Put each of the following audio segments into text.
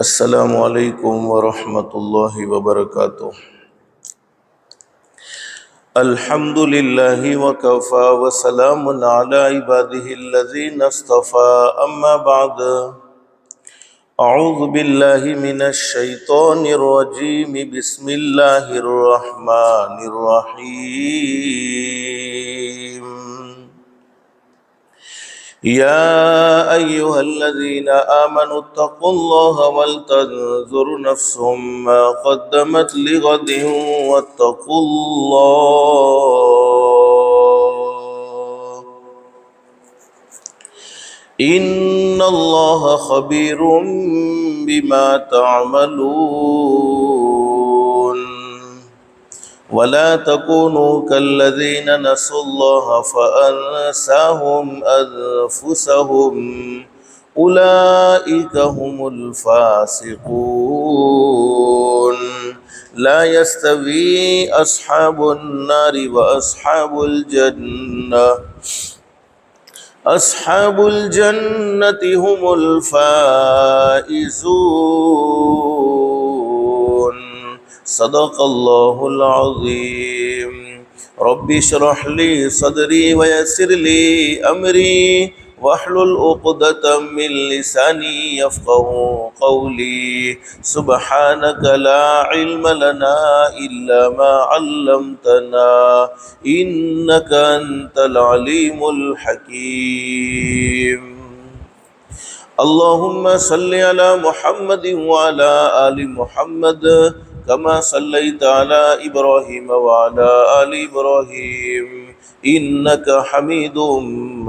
السلام علیکم ورحمۃ اللہ وبرکاتہ۔ الحمد للہ وکفی وسلام علی عبادہ الذین اصطفی، اما بعد اعوذ باللہ من الشیطان الرجیم، بسم اللہ الرحمن الرحیم۔ یا ایہا الذین آمنوا اتقوا اللہ ولتنظر نفس ما قدمت لغد واتقوا اللہ ان اللہ خبیر بما تعملون ولا تكونوا كالذين نسوا الله فأنساهم أنفسهم أولئك هم الفاسقون لا يستوي أصحاب النار وأصحاب الجنة أصحاب الجنة هم الفائزون صدق اللہ العظیم۔ رب اشرح لی صدری ویسر لی امری واحلل عقدۃ من لسانی یفقہوا قولی سبحانک لا علم لنا الا ما علمتنا انک انت العلیم الحکیم۔ اللہم صل علی محمد وعلی آل محمد كما صليت على إبراهيم وعلى آل إبراهيم إنك حميد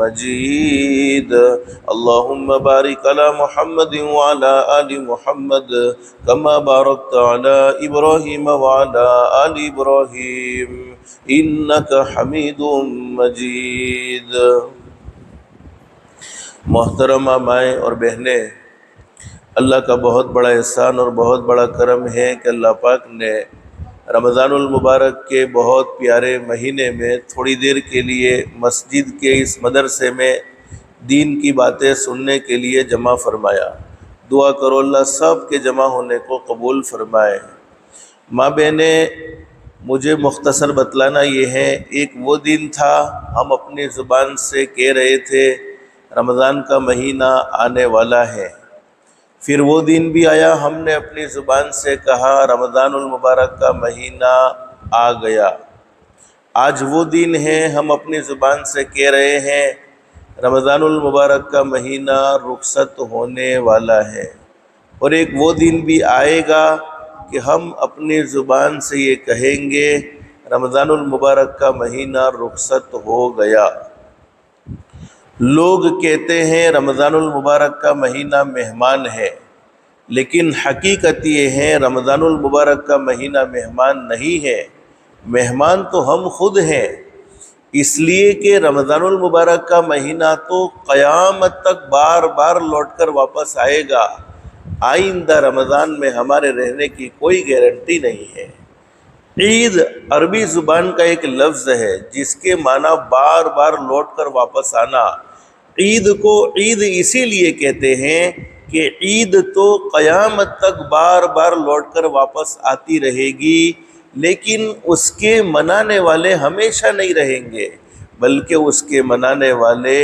مجيد۔ اللهم بارك على محمد وعلى آل محمد كما باركت على إبراهيم وعلى آل إبراهيم إنك حميد مجيد۔ محترمہ مائیں اور بہنیں، اللہ کا بہت بڑا احسان اور بہت بڑا کرم ہے کہ اللہ پاک نے رمضان المبارک کے بہت پیارے مہینے میں تھوڑی دیر کے لیے مسجد کے اس مدرسے میں دین کی باتیں سننے کے لیے جمع فرمایا۔ دعا کرو اللہ سب کے جمع ہونے کو قبول فرمائے۔ ماں بہنیں، مجھے مختصر بتلانا یہ ہے، ایک وہ دن تھا ہم اپنی زبان سے کہہ رہے تھے رمضان کا مہینہ آنے والا ہے، پھر وہ دن بھی آیا، ہم نے اپنی زبان سے کہا رمضان المبارک کا مہینہ آ گیا۔ آج وہ دن ہے ہم اپنی زبان سے کہہ رہے ہیں رمضان المبارک کا مہینہ رخصت ہونے والا ہے، اور ایک وہ دن بھی آئے گا کہ ہم اپنی زبان سے یہ کہیں گے رمضان المبارک کا مہینہ رخصت ہو گیا۔ لوگ کہتے ہیں رمضان المبارک کا مہینہ مہمان ہے، لیکن حقیقت یہ ہے رمضان المبارک کا مہینہ مہمان نہیں ہے، مہمان تو ہم خود ہیں، اس لیے کہ رمضان المبارک کا مہینہ تو قیامت تک بار بار لوٹ کر واپس آئے گا۔ آئندہ رمضان میں ہمارے رہنے کی کوئی گارنٹی نہیں ہے۔ عید عربی زبان کا ایک لفظ ہے جس کے معنی بار بار لوٹ کر واپس آنا۔ عید کو عید اسی لیے کہتے ہیں کہ عید تو قیامت تک بار بار لوٹ کر واپس آتی رہے گی، لیکن اس کے منانے والے ہمیشہ نہیں رہیں گے، بلکہ اس کے منانے والے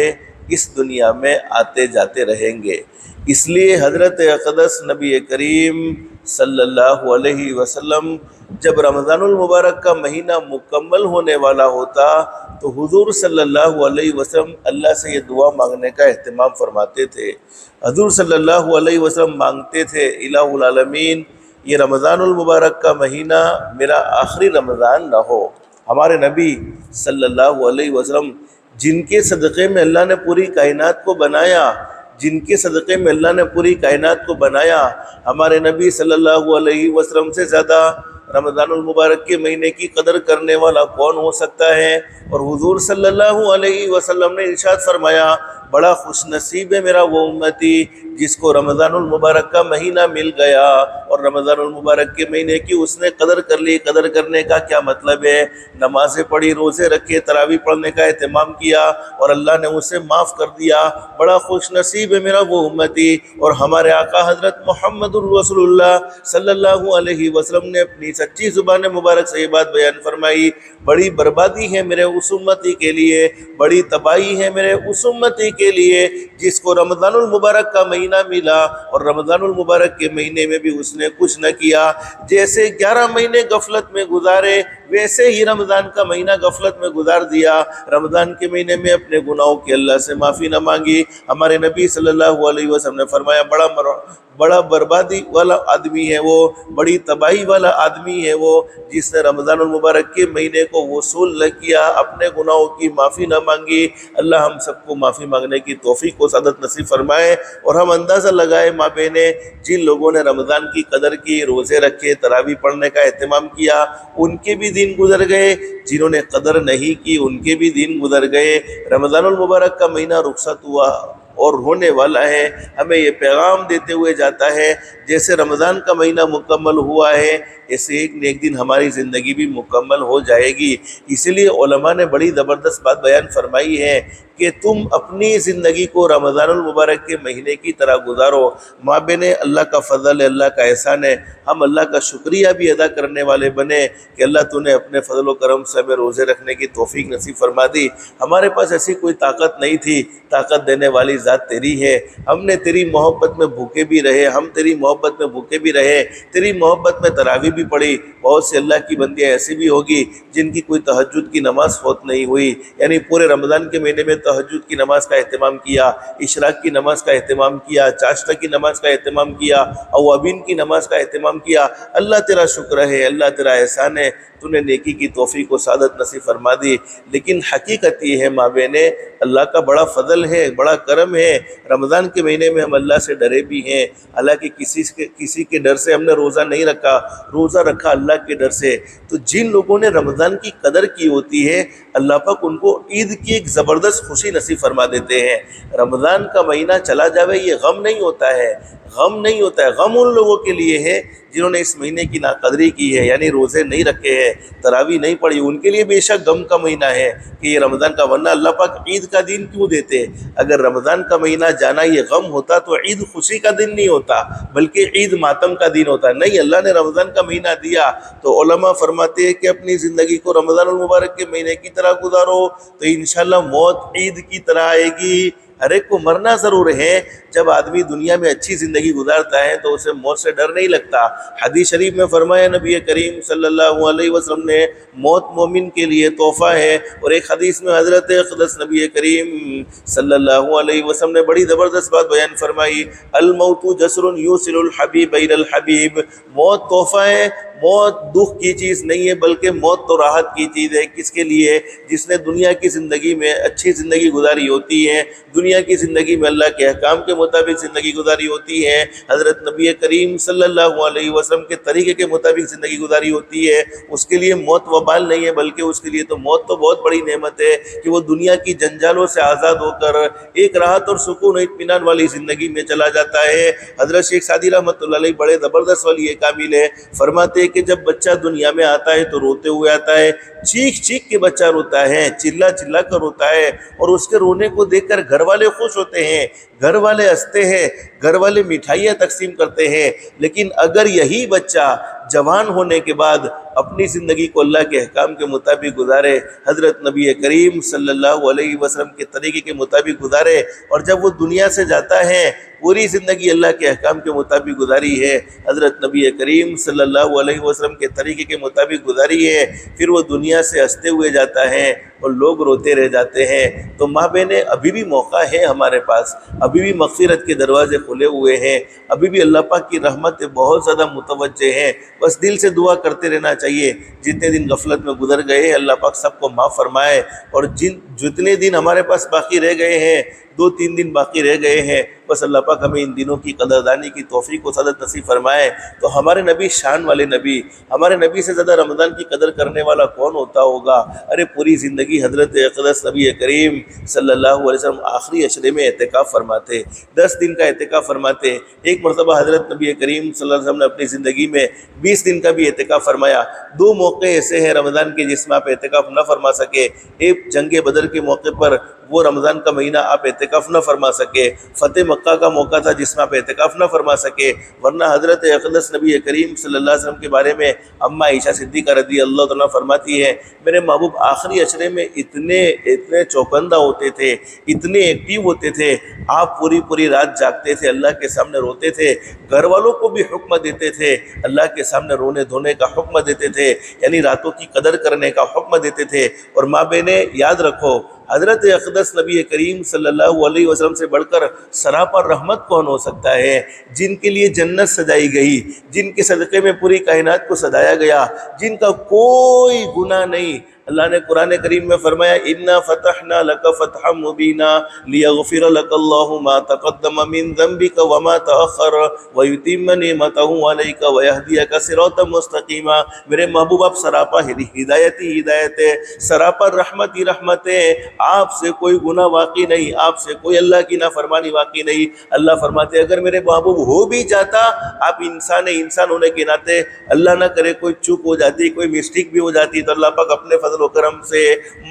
اس دنیا میں آتے جاتے رہیں گے۔ اس لیے حضرت اقدس نبی کریم صلی اللہ علیہ وسلم جب رمضان المبارک کا مہینہ مکمل ہونے والا ہوتا تو حضور صلی اللہ علیہ وسلم اللہ سے یہ دعا مانگنے کا اہتمام فرماتے تھے۔ حضور صلی اللہ علیہ وسلم مانگتے تھے الہ العالمین یہ رمضان المبارک کا مہینہ میرا آخری رمضان نہ ہو۔ ہمارے نبی صلی اللہ علیہ وسلم جن کے صدقے میں اللہ نے پوری کائنات کو بنایا، جن کے صدقے میں اللہ نے پوری کائنات کو بنایا، ہمارے نبی صلی اللہ علیہ وسلم سے زیادہ رمضان المبارک کے مہینے کی قدر کرنے والا کون ہو سکتا ہے؟ اور حضور صلی اللہ علیہ وسلم نے ارشاد فرمایا بڑا خوش نصیب ہے میرا وہ امتی جس کو رمضان المبارک کا مہینہ مل گیا، اور رمضان المبارک کے مہینے کی اس نے قدر کر لی۔ قدر کرنے کا کیا مطلب ہے؟ نمازیں پڑھی، روزے رکھے، تراویح پڑھنے کا اہتمام کیا اور اللہ نے اسے معاف کر دیا۔ بڑا خوش نصیب ہے میرا وہ امتی۔ اور ہمارے آقا حضرت محمد الرسول اللہ صلی اللہ علیہ وسلم نے اپنی سچی زبان مبارک سے یہ بات بیان فرمائی، بڑی بربادی ہے میرے اس امتی کے لیے، بڑی تباہی ہے میرے اس امتی کے لیے جس کو رمضان المبارک کا مہینہ ملا اور رمضان المبارک کے مہینے میں بھی اس نے کچھ نہ کیا۔ جیسے 11 مہینے غفلت میں گزارے ویسے ہی رمضان کا مہینہ غفلت میں گزار دیا۔ رمضان کے مہینے میں اپنے گناہوں کی اللہ سے معافی نہ مانگی۔ ہمارے نبی صلی اللہ علیہ وسلم نے فرمایا بڑا بربادی والا آدمی ہے وہ، بڑی تباہی والا آدمی ہے وہ جس نے رمضان المبارک کے مہینے کو وصول نہ کیا، اپنے گناہوں کی معافی نہ مانگی۔ اللہ ہم سب کو معافی مانگنے کی توفیق و سعادت نصیب فرمائے۔ اور ہم اندازہ لگائے ماں بہنیں، جن لوگوں نے رمضان کی قدر کی، روزے رکھے، تراویح پڑھنے کا اہتمام کیا، ان کے بھی دن گزر گئے، جنہوں نے قدر نہیں کی ان کے بھی دن گزر گئے۔ رمضان المبارک کا مہینہ رخصت ہوا اور ہونے والا ہے، ہمیں یہ پیغام دیتے ہوئے جاتا ہے جیسے رمضان کا مہینہ مکمل ہوا ہے ایسے ایک نہ ایک دن ہماری زندگی بھی مکمل ہو جائے گی۔ اسی لیے علماء نے بڑی زبردست بات بیان فرمائی ہے کہ تم اپنی زندگی کو رمضان المبارک کے مہینے کی طرح گزارو۔ ماں بہنیں، اللہ کا فضل ہے، اللہ کا احسان ہے، ہم اللہ کا شکریہ بھی ادا کرنے والے بنے کہ اللہ تو نے اپنے فضل و کرم سے ہمیں روزے رکھنے کی توفیق نصیب فرما دی۔ ہمارے پاس ایسی کوئی طاقت نہیں تھی، طاقت دینے والی ذات تیری ہے۔ ہم نے تیری محبت میں بھوکے بھی رہے، ہم تیری محبت میں بھوکے بھی رہے، تیری محبت میں تراویح بھی پڑھی۔ بہت سے اللہ کی بندیاں ایسی بھی ہوگی جن کی کوئی تہجد کی نماز فوت نہیں ہوئی، یعنی پورے رمضان کے مہینے میں تہجد کی نماز کا اہتمام کیا، اشراق کی نماز کا اہتمام کیا، چاشتہ کی نماز کا اہتمام کیا، اوابین کی نماز کا اہتمام کیا۔ اللہ تیرا شکر ہے، اللہ تیرا احسان ہے، تو نے نیکی کی توفیق و سعادت نصیب فرما دی۔ لیکن حقیقت یہ ہے ماں بہنیں، اللہ کا بڑا فضل ہے، بڑا کرم ہے، رمضان کے مہینے میں ہم اللہ سے ڈرے بھی ہیں۔ حالانکہ کسی کے ڈر سے ہم نے روزہ نہیں رکھا، روزہ رکھا اللہ کے ڈر سے۔ تو جن لوگوں نے رمضان کی قدر کی ہوتی ہے، اللہ پاک ان کو عید کی ایک زبردست خوشی نصیب فرما دیتے ہیں۔ رمضان کا مہینہ چلا جاوے یہ غم نہیں ہوتا ہے، غم نہیں ہوتا ہے، غم ان لوگوں کے لیے ہے جنہوں نے اس مہینے کی ناقدری کی ہے، یعنی روزے نہیں رکھے ہیں، تراویح نہیں پڑھی، ان کے لیے بے شک غم کا مہینہ ہے کہ یہ رمضان کا، ورنہ اللہ پاک عید کا دن کیوں دیتے؟ اگر رمضان کا مہینہ جانا یہ غم ہوتا تو عید خوشی کا دن نہیں ہوتا بلکہ عید ماتم کا دن ہوتا۔ نہیں، اللہ نے رمضان کا مہینہ دیا تو علماء فرماتے ہیں کہ اپنی زندگی کو رمضان المبارک کے مہینے کی طرح گزارو تو انشاءاللہ موت عید کی طرح آئے گی۔ ہر ایک کو مرنا ضرور ہے، جب آدمی دنیا میں اچھی زندگی گزارتا ہے تو اسے موت سے ڈر نہیں لگتا۔ حدیث شریف میں فرمایا نبی کریم صلی اللہ علیہ وسلم نے، موت مومن کے لیے تحفہ ہے۔ اور ایک حدیث میں حضرت اقدس نبی کریم صلی اللہ علیہ وسلم نے بڑی زبردست بات بیان فرمائی، الموت جسر یوصل الحبیب الی الحبیب، موت تحفہ ہے، موت دکھ کی چیز نہیں ہے بلکہ موت تو راحت کی چیز ہے۔ کس کے لیے؟ جس نے دنیا کی زندگی میں اچھی زندگی گزاری ہوتی ہے، دنیا کی زندگی میں اللہ کے احکام کے مطابق زندگی گزاری ہوتی ہے، حضرت نبی کریم صلی اللہ علیہ وسلم کے طریقے کے مطابق زندگی گزاری ہوتی ہے، اس کے لیے موت وبال نہیں ہے بلکہ اس کے لیے تو موت تو بہت بڑی نعمت ہے کہ وہ دنیا کی جنجالوں سے آزاد ہو کر ایک راحت اور سکون و اطمینان والی زندگی میں چلا جاتا ہے۔ حضرت شیخ سعدی رحمۃ اللہ علیہ بڑے زبردست ولی کامل ہے، فرماتے کہ جب بچہ دنیا میں آتا ہے تو روتے ہوئے آتا ہے، چیخ چیخ کے بچہ روتا ہے، چلا چلا کر روتا ہے، اور اس کے رونے کو دیکھ کر گھر والے خوش ہوتے ہیں، گھر والے ہنستے ہیں، گھر والے مٹھائیاں تقسیم کرتے ہیں۔ لیکن اگر یہی بچہ جوان ہونے کے بعد اپنی زندگی کو اللہ کے احکام کے مطابق گزارے، حضرت نبی کریم صلی اللہ علیہ وسلم کے طریقے کے مطابق گزارے، اور جب وہ دنیا سے جاتا ہے پوری زندگی اللہ کے احکام کے مطابق گزاری ہے، حضرت نبی کریم صلی اللہ علیہ وسلم کے طریقے کے مطابق گزاری ہے، پھر وہ دنیا سے ہنستے ہوئے جاتا ہے اور لوگ روتے رہ جاتے ہیں۔ تو ماں بہنیں، ابھی بھی موقع ہے ہمارے پاس، ابھی بھی مغفرت کے دروازے کھلے ہوئے ہیں، ابھی بھی اللہ پاک کی رحمت بہت زیادہ متوجہ ہیں، بس دل سے دعا کرتے رہنا چاہیے۔ جتنے دن غفلت میں گزر گئے اللہ پاک سب کو معاف فرمائے، اور جتنے دن ہمارے پاس باقی رہ گئے ہیں، 2-3 دن باقی رہ گئے ہیں، بس اللہ پاک ہمیں ان دنوں کی قدردانی کی توفیق و سعادت نصیب فرمائے۔ تو ہمارے نبی شان والے نبی، ہمارے نبی سے زیادہ رمضان کی قدر کرنے والا کون ہوتا ہوگا؟ ارے پوری زندگی حضرت اقدس نبی کریم صلی اللہ علیہ وسلم آخری عشرے میں اعتکاف فرماتے، 10 دن کا اعتکاف فرماتے۔ ایک مرتبہ حضرت نبی کریم صلی اللہ علیہ وسلم نے اپنی زندگی میں 20 دن کا بھی اعتکاف فرمایا۔ 2 موقع ایسے ہیں رمضان کے جس میں آپ اعتکاف نہ فرما سکے۔ ایک جنگ بدر کے موقع پر، وہ رمضان کا مہینہ آپ اعتکاف نہ فرما سکے۔ فتح مکہ کا موقع تھا جس میں آپ اعتکاف نہ فرما سکے، ورنہ حضرت اقدس نبی کریم صلی اللہ علیہ وسلم کے بارے میں اماں عائشہ صدیقہ رضی اللہ تعالیٰ فرماتی ہے، میرے محبوب آخری عشرے میں اتنے چوکندہ ہوتے تھے، اتنے ایکٹیو ہوتے تھے، آپ پوری رات جاگتے تھے، اللہ کے سامنے روتے تھے، گھر والوں کو بھی حکم دیتے تھے، اللہ کے سامنے رونے دھونے کا حکم دیتے تھے، یعنی راتوں کی قدر کرنے کا حکم دیتے تھے۔ اور ماں بہنیں یاد رکھو، حضرت اقدس نبی کریم صلی اللہ علیہ وسلم سے بڑھ کر سراپا رحمت کون ہو سکتا ہے؟ جن کے لیے جنت سجائی گئی، جن کے صدقے میں پوری کائنات کو سجایا گیا، جن کا کوئی گناہ نہیں۔ اللہ نے قرآن کریم میں فرمایا اِنَّا فَتَحْنَا لَكَ فَتْحًا مُبِينًا لِيَغْفِرَ لَكَ اللَّهُ مَا تَقَدَّمَ مِن ذَنبِكَ وَمَا تَأَخَّرَ وَيُتِمَّ نِعْمَتَهُ عَلَيْكَ وَيَهْدِيَكَ صِرَاطًا مُسْتَقِيمًا۔ میرے محبوب آپ سراپا ہدایت ہی ہدایت ہے، سراپا رحمت ہی رحمت ہے، آپ سے کوئی گناہ واقعی نہیں، آپ سے کوئی اللہ کی نافرمانی واقعی نہیں۔ اللہ فرماتے اگر میرے محبوب ہو بھی جاتا، آپ انسان ہونے کے ناطے اللہ نہ کرے کوئی چوک ہو جاتی، کوئی مسٹیک بھی ہو جاتی، تو اللہ پاک اپنے فضل و کرم سے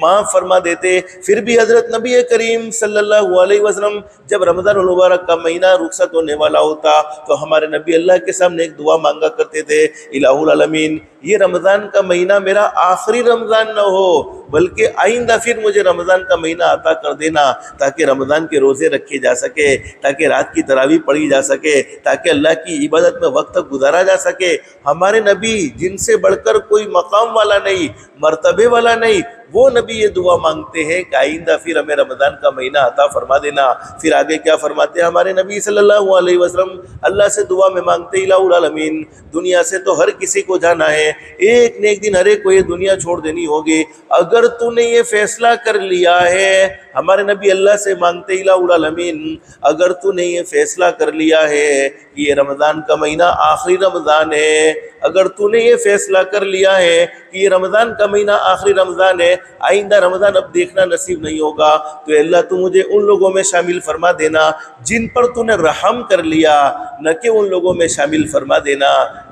معاف فرما دیتے۔ پھر بھی حضرت نبی کریم صلی اللہ علیہ وسلم جب رمضان المبارک کا مہینہ رخصت ہونے والا ہوتا تو ہمارے نبی اللہ کے سامنے ایک دعا مانگا کرتے تھے، الہ العالمین یہ رمضان کا مہینہ میرا آخری رمضان نہ ہو، بلکہ آئندہ پھر مجھے رمضان کا مہینہ عطا کر دینا، تاکہ رمضان کے روزے رکھے جا سکے، تاکہ رات کی تراویح پڑھی جا سکے، تاکہ اللہ کی عبادت میں وقت گزارا جا سکے۔ ہمارے نبی جن سے بڑھ کر کوئی مقام والا نہیں، مرتبے والا نہیں، وہ نبی یہ دعا مانگتے ہیں کہ آئندہ پھر ہمیں رمضان کا مہینہ عطا فرما دینا۔ پھر آگے کیا فرماتے ہیں ہمارے نبی صلی اللہ علیہ وسلم؟ اللہ سے دعا میں مانگتے الہ العالمین دنیا سے تو ہر کسی کو جانا ہے، ایک نہ ایک دن ہر ایک کو یہ دنیا چھوڑ دینی ہوگی، اگر تو نے یہ فیصلہ کر لیا ہے، ہمارے نبی اللہ سے مانگتے الہ العالمین اگر تو نے یہ فیصلہ کر لیا ہے کہ یہ رمضان کا مہینہ آخری رمضان ہے، اگر تو نے یہ فیصلہ کر لیا ہے کہ یہ رمضان کا مہینہ آخری رمضان ہے، آئندہ رمضان اب دیکھنا نصیب نہیں ہوگا، تو اللہ تو مجھے ان لوگوں میں شامل فرما دینا جن پر تو نے رحم کر لیا، نہ کہ ان لوگوں میں شامل فرما دینا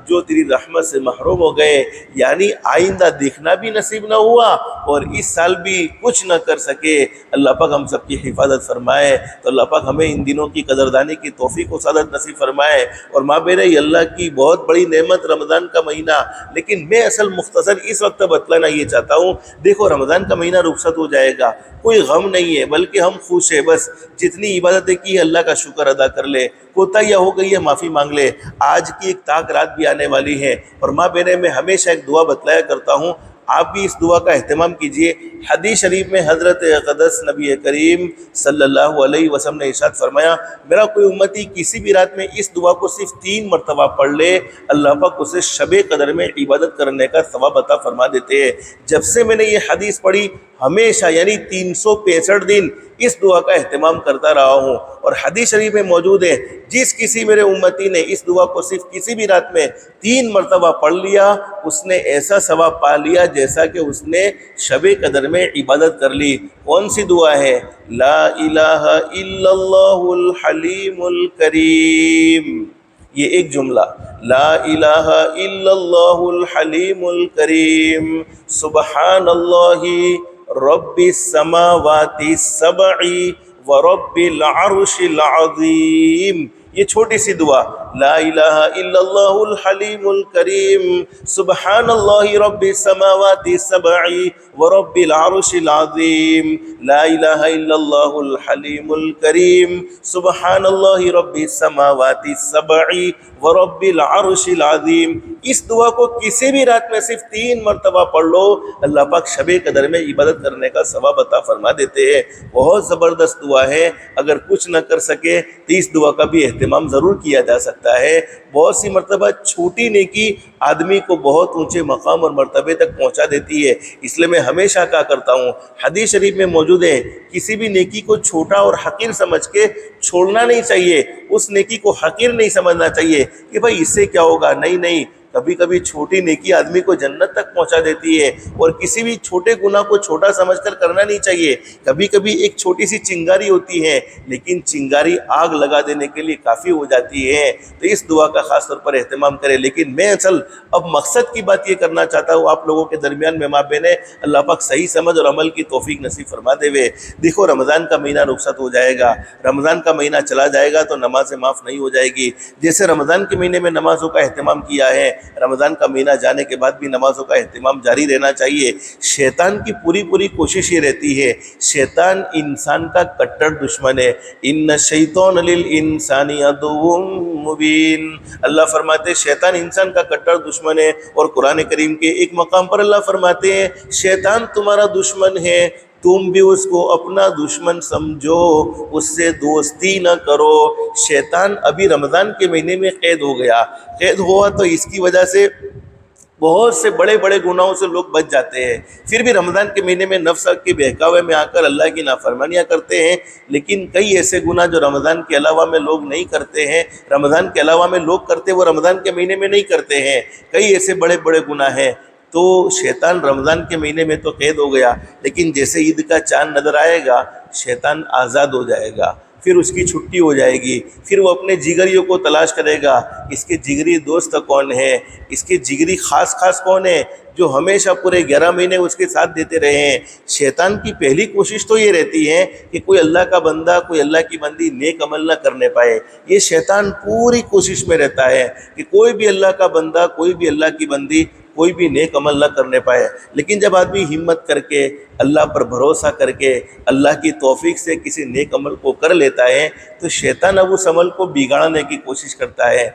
جو تیری رحمت سے محروم ہو گئے۔ یعنی آئندہ دیکھنا بھی نصیب نہ ہوا اور اس سال بھی کچھ نہ کر سکے۔ اللہ پاک ہم سب کی حفاظت فرمائے۔ تو اللہ پاک ہمیں ان دنوں کی قدردانی کی توفیق و سعادت نصیب فرمائے۔ اور ماں میرے یہ اللہ کی بہت بڑی نعمت رمضان کا مہینہ، لیکن میں اصل مختصر اس وقت بتلانا یہ چاہتا ہوں، دیکھو رمضان کا مہینہ رخصت ہو جائے گا، کوئی غم نہیں ہے، بلکہ ہم خوش ہیں، بس جتنی عبادتیں کی ہے اللہ کا شکر ادا کر لے، کوتاہیاں ہو گئی ہے معافی مانگ لے۔ آج کی ایک تاک رات بھی آنے والی ہے، اور ماں بہنیں میں ہمیشہ ایک دعا بتلایا کرتا ہوں، آپ بھی اس دعا کا اہتمام کیجئے۔ حدیث شریف میں حضرت اقدس نبی کریم صلی اللہ علیہ وسلم نے ارشاد فرمایا، میرا کوئی امتی کسی بھی رات میں اس دعا کو صرف 3 مرتبہ پڑھ لے، اللہ پاک اسے شب قدر میں عبادت کرنے کا ثواب عطا فرما دیتے ہیں۔ جب سے میں نے یہ حدیث پڑھی ہمیشہ یعنی 365 دن اس دعا کا اہتمام کرتا رہا ہوں، اور حدیث شریف میں موجود ہے جس کسی میرے امتی نے اس دعا کو صرف کسی بھی رات میں 3 مرتبہ پڑھ لیا، اس نے ایسا ثواب پا لیا جیسا کہ اس نے شب قدر میں عبادت کر لی۔ کون سی دعا ہے؟ لا الہ الا اللہ الحلیم الکریم، یہ ایک جملہ، لا الہ الا اللہ الحلیم الکریم سبحان اللہ رب السماوات السبع ورب العرش العظیم۔ یہ چھوٹی سی دعا، لا الہ الا اللہ الحلیم الکریم سبحان اللہ رب السماوات السبع ورب العرش العظیم، لا الہ الا اللہ الحلیم الکریم سبحان اللہ رب السماوات السبع ورب العرش العظیم۔ اس دعا کو کسی بھی رات میں صرف 3 مرتبہ پڑھ لو، اللہ پاک شب قدر میں عبادت کرنے کا ثواب عطا فرما دیتے ہیں۔ بہت زبردست دعا ہے، اگر کچھ نہ کر سکے تو اس دعا کا بھی اہتمام اہتمام ضرور کیا جا سکتا ہے۔ بہت سی مرتبہ چھوٹی نیکی آدمی کو بہت اونچے مقام اور مرتبے تک پہنچا دیتی ہے۔ اس لیے میں ہمیشہ کہا کرتا ہوں، حدیث شریف میں موجود ہے، کسی بھی نیکی کو چھوٹا اور حقیر سمجھ کے چھوڑنا نہیں چاہیے، اس نیکی کو حقیر نہیں سمجھنا چاہیے کہ بھائی اس سے کیا ہوگا۔ نہیں، کبھی کبھی چھوٹی نیکی آدمی کو جنت تک پہنچا دیتی ہے، اور کسی بھی چھوٹے گناہ کو چھوٹا سمجھ کر کرنا نہیں چاہیے۔ کبھی کبھی ایک چھوٹی سی چنگاری ہوتی ہے، لیکن چنگاری آگ لگا دینے کے لیے کافی ہو جاتی ہے۔ تو اس دعا کا خاص طور پر اہتمام کرے۔ لیکن میں اصل اب مقصد کی بات یہ کرنا چاہتا ہوں آپ لوگوں کے درمیان میں، ماں بہنیں، اللہ پاک صحیح سمجھ اور عمل کی توفیق نصیب فرما دے وے۔ دیکھو رمضان کا مہینہ رخصت ہو جائے گا، رمضان کا مہینہ چلا جائے گا تو نمازیں معاف نہیں ہو جائے گی۔ جیسے رمضان کے مہینے میں نمازوں کا اہتمام کیا ہے، رمضان کا مہینہ جانے کے بعد بھی نمازوں کا اہتمام جاری رہنا چاہیے۔ شیطان کی پوری کوشش یہ رہتی ہے، شیطان انسان کا کٹر دشمن ہے۔ ان الشیطان للانسان عدو مبین، اللہ فرماتے ہیں شیطان انسان کا کٹر دشمن ہے۔ اور قرآن کریم کے ایک مقام پر اللہ فرماتے ہیں شیطان تمہارا دشمن ہے، تم بھی اس کو اپنا دشمن سمجھو، اس سے دوستی نہ کرو۔ شیطان ابھی رمضان کے مہینے میں قید ہو گیا، قید ہوا تو اس کی وجہ سے بہت سے بڑے گناہوں سے لوگ بچ جاتے ہیں، پھر بھی رمضان کے مہینے میں نفس کے بہکاوے میں آ کر اللہ کی نافرمانیاں کرتے ہیں۔ لیکن کئی ایسے گناہ جو رمضان کے علاوہ میں لوگ نہیں کرتے ہیں، رمضان کے علاوہ میں لوگ کرتے وہ رمضان کے مہینے میں نہیں کرتے ہیں، کئی ایسے بڑے گناہ ہیں۔ تو شیطان رمضان کے مہینے میں تو قید ہو گیا، لیکن جیسے عید کا چاند نظر آئے گا شیطان آزاد ہو جائے گا، پھر اس کی چھٹی ہو جائے گی، پھر وہ اپنے جگریوں کو تلاش کرے گا، اس کے جگری دوست کون ہیں، اس کے جگری خاص کون ہیں جو ہمیشہ پورے 11 مہینے اس کے ساتھ دیتے رہے ہیں۔ شیطان کی پہلی کوشش تو یہ رہتی ہے کہ کوئی اللہ کا بندہ، کوئی اللہ کی بندی نیک عمل نہ کرنے پائے۔ یہ شیطان پوری کوشش میں رہتا ہے کہ کوئی بھی اللہ کا بندہ، کوئی بھی اللہ کی بندی، کوئی بھی نیک عمل نہ کرنے پائے۔ لیکن جب آدمی ہمت کر کے اللہ پر بھروسہ کر کے اللہ کی توفیق سے کسی نیک عمل کو کر لیتا ہے تو شیطان اب اس عمل کو بگاڑنے کی کوشش کرتا ہے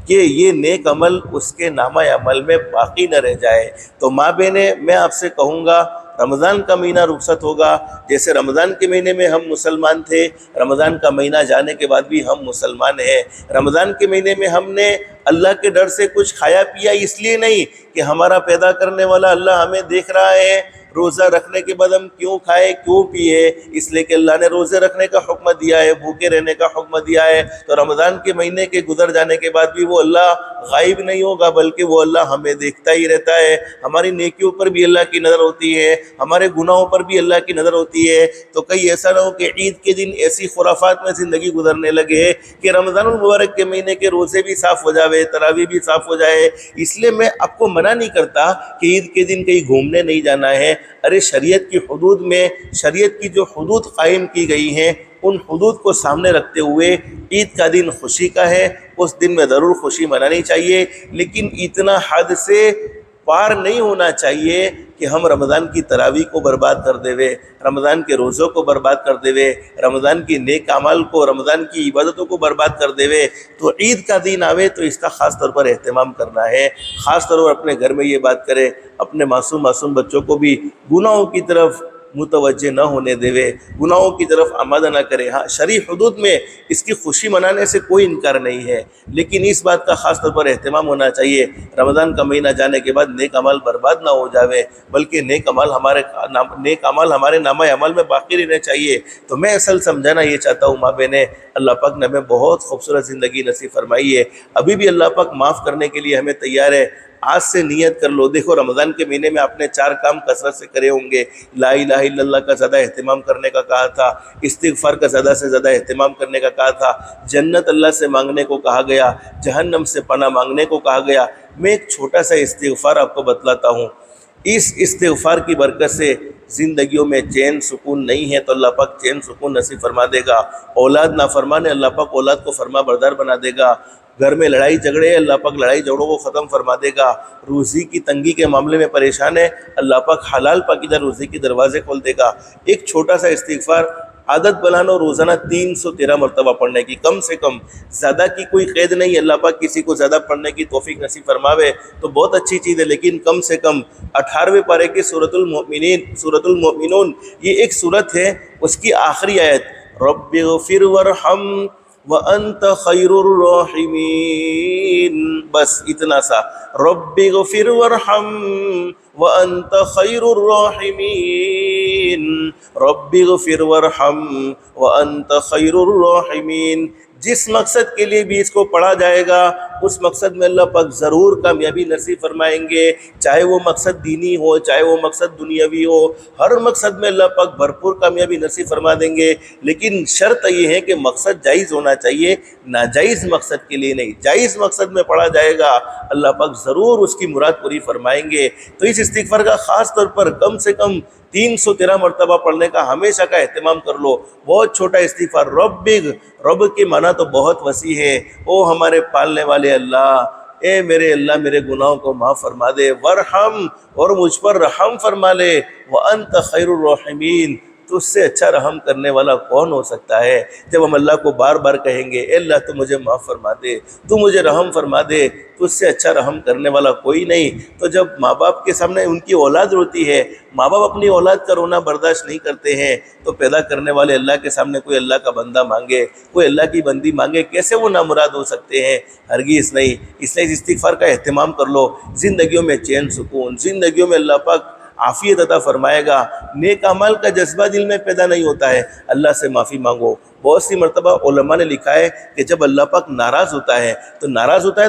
کہ یہ نیک عمل اس کے نامہ عمل میں باقی نہ رہ جائے۔ تو ماں بہنیں، میں آپ سے کہوں گا رمضان کا مہینہ رخصت ہوگا، جیسے رمضان کے مہینے میں ہم مسلمان تھے، رمضان کا مہینہ جانے کے بعد بھی ہم مسلمان ہیں۔ رمضان کے مہینے میں ہم نے اللہ کے ڈر سے کچھ کھایا پیا اس لیے نہیں کہ ہمارا پیدا کرنے والا اللہ ہمیں دیکھ رہا ہے، روزہ رکھنے کے بعد ہم کیوں کھائے کیوں پیے، اس لیے کہ اللہ نے روزے رکھنے کا حکم دیا ہے، بھوکے رہنے کا حکم دیا ہے۔ تو رمضان کے مہینے کے گزر جانے کے بعد بھی وہ اللہ غائب نہیں ہوگا، بلکہ وہ اللہ ہمیں دیکھتا ہی رہتا ہے۔ ہماری نیکیوں پر بھی اللہ کی نظر ہوتی ہے، ہمارے گناہوں پر بھی اللہ کی نظر ہوتی ہے۔ تو کہیں ایسا نہ ہو کہ عید کے دن ایسی خرافات میں زندگی گزرنے لگے کہ رمضان المبارک کے مہینے کے روزے بھی صاف ہو جاوے، تراویح بھی صاف ہو جائے۔ اس لیے میں آپ کو منع نہیں کرتا کہ عید کے دن کہیں گھومنے نہیں جانا ہے۔ ارے شریعت کی حدود میں، شریعت کی جو حدود قائم کی گئی ہیں ان حدود کو سامنے رکھتے ہوئے عید کا دن خوشی کا ہے، اس دن میں ضرور خوشی منانی چاہیے، لیکن اتنا حد سے پار نہیں ہونا چاہیے کہ ہم رمضان کی تراویح کو برباد کر دے، رمضان کے روزوں کو برباد کر دے، رمضان کی نیک اعمال کو، رمضان کی عبادتوں کو برباد کر دے۔ تو عید کا دن آوے تو اس کا خاص طور پر اہتمام کرنا ہے، خاص طور پر اپنے گھر میں یہ بات کرے، اپنے معصوم بچوں کو بھی گناہوں کی طرف متوجہ نہ ہونے دے، گناہوں کی طرف آمادہ نہ کرے۔ ہاں شرعی حدود میں اس کی خوشی منانے سے کوئی انکار نہیں ہے، لیکن اس بات کا خاص طور پر اہتمام ہونا چاہیے رمضان کا مہینہ جانے کے بعد نیک عمل برباد نہ ہو جاوے، بلکہ نیک عمل ہمارے نامہ عمل میں باقی رہنے چاہیے۔ تو میں اصل سمجھانا یہ چاہتا ہوں ماں بہنیں، اللہ پاک نے ہمیں بہت خوبصورت زندگی نصیب فرمائی ہے، ابھی بھی اللہ پاک معاف کرنے کے لیے ہمیں تیار ہے۔ آج سے نیت کر لو، دیکھو رمضان کے مہینے میں آپ نے 4 کام کثرت سے کرے ہوں گے۔ لا الہ الا اللہ کا زیادہ اہتمام کرنے کا کہا تھا، استغفار کا زیادہ سے زیادہ اہتمام کرنے کا کہا تھا، جنت اللہ سے مانگنے کو کہا گیا، جہنم سے پناہ مانگنے کو کہا گیا۔ میں ایک چھوٹا سا استغفار آپ کو بتلاتا ہوں، اس استغفار کی برکت سے زندگیوں میں چین سکون نہیں ہے تو اللہ پاک چین سکون نصیب فرما دے گا، اولاد نافرمان ہے اللہ پاک اولاد کو فرما بردار بنا دے گا، گھر میں لڑائی جھگڑے اللہ پاک لڑائی جھگڑوں کو ختم فرما دے گا، روزی کی تنگی کے معاملے میں پریشان ہے اللہ پاک حلال پاکیزہ روزی کے دروازے کھول دے گا۔ ایک چھوٹا سا استغفار عادت بنانو روزانہ 313 مرتبہ پڑھنے کی، کم سے کم، زیادہ کی کوئی قید نہیں، اللہ پاک کسی کو زیادہ پڑھنے کی توفیق نصیب فرماوے تو بہت اچھی چیز ہے، لیکن کم سے کم 18ویں پارے کی سورۃ المؤمنون یہ ایک سورت ہے، اس کی آخری آیت رب اغفر ورحم وأنت خير الراحمين. بس اتنا سا. رب اغفر وارحم وأنت خير الراحمين. رب اغفر وارحم وأنت خير الراحمين. جس مقصد کے لیے بھی اس کو پڑھا جائے گا اس مقصد میں اللہ پاک ضرور کامیابی نصیب فرمائیں گے، چاہے وہ مقصد دینی ہو چاہے وہ مقصد دنیاوی ہو، ہر مقصد میں اللہ پاک بھرپور کامیابی نصیب فرما دیں گے. لیکن شرط یہ ہے کہ مقصد جائز ہونا چاہیے، ناجائز مقصد کے لیے نہیں. جائز مقصد میں پڑھا جائے گا اللہ پاک ضرور اس کی مراد پوری فرمائیں گے. تو اس استغفار کا خاص طور پر کم سے کم 313 مرتبہ پڑھنے کا ہمیشہ کا اہتمام کر لو. بہت چھوٹا استغفار. رب کے معنی تو بہت وسیع ہے. او ہمارے پالنے والے اللہ، اے میرے اللہ میرے گناہوں کو معاف فرما دے. ورحم، اور مجھ پر رحم فرما لے. وانت خیر الراحمین، تو اس سے اچھا رحم کرنے والا کون ہو سکتا ہے؟ جب ہم اللہ کو بار بار کہیں گے اے اللہ تو مجھے معاف فرما دے، تو مجھے رحم فرما دے، تو اس سے اچھا رحم کرنے والا کوئی نہیں. تو جب ماں باپ کے سامنے ان کی اولاد روتی ہے، ماں باپ اپنی اولاد کا رونا برداشت نہیں کرتے ہیں، تو پیدا کرنے والے اللہ کے سامنے کوئی اللہ کا بندہ مانگے، کوئی اللہ کی بندی مانگے، کیسے وہ نامراد ہو سکتے ہیں؟ ہرگز نہیں. اس لیے اس استغفار کا اہتمام کر لو. زندگیوں میں چین سکون، زندگیوں میں اللہ پاک عافیت عطا فرمائے گا. نیک اعمال کا جذبہ دل میں پیدا نہیں ہوتا ہے، اللہ سے معافی مانگو. بہت سی مرتبہ علماء نے لکھا ہے کہ جب اللہ پاک ناراض ہوتا ہے تو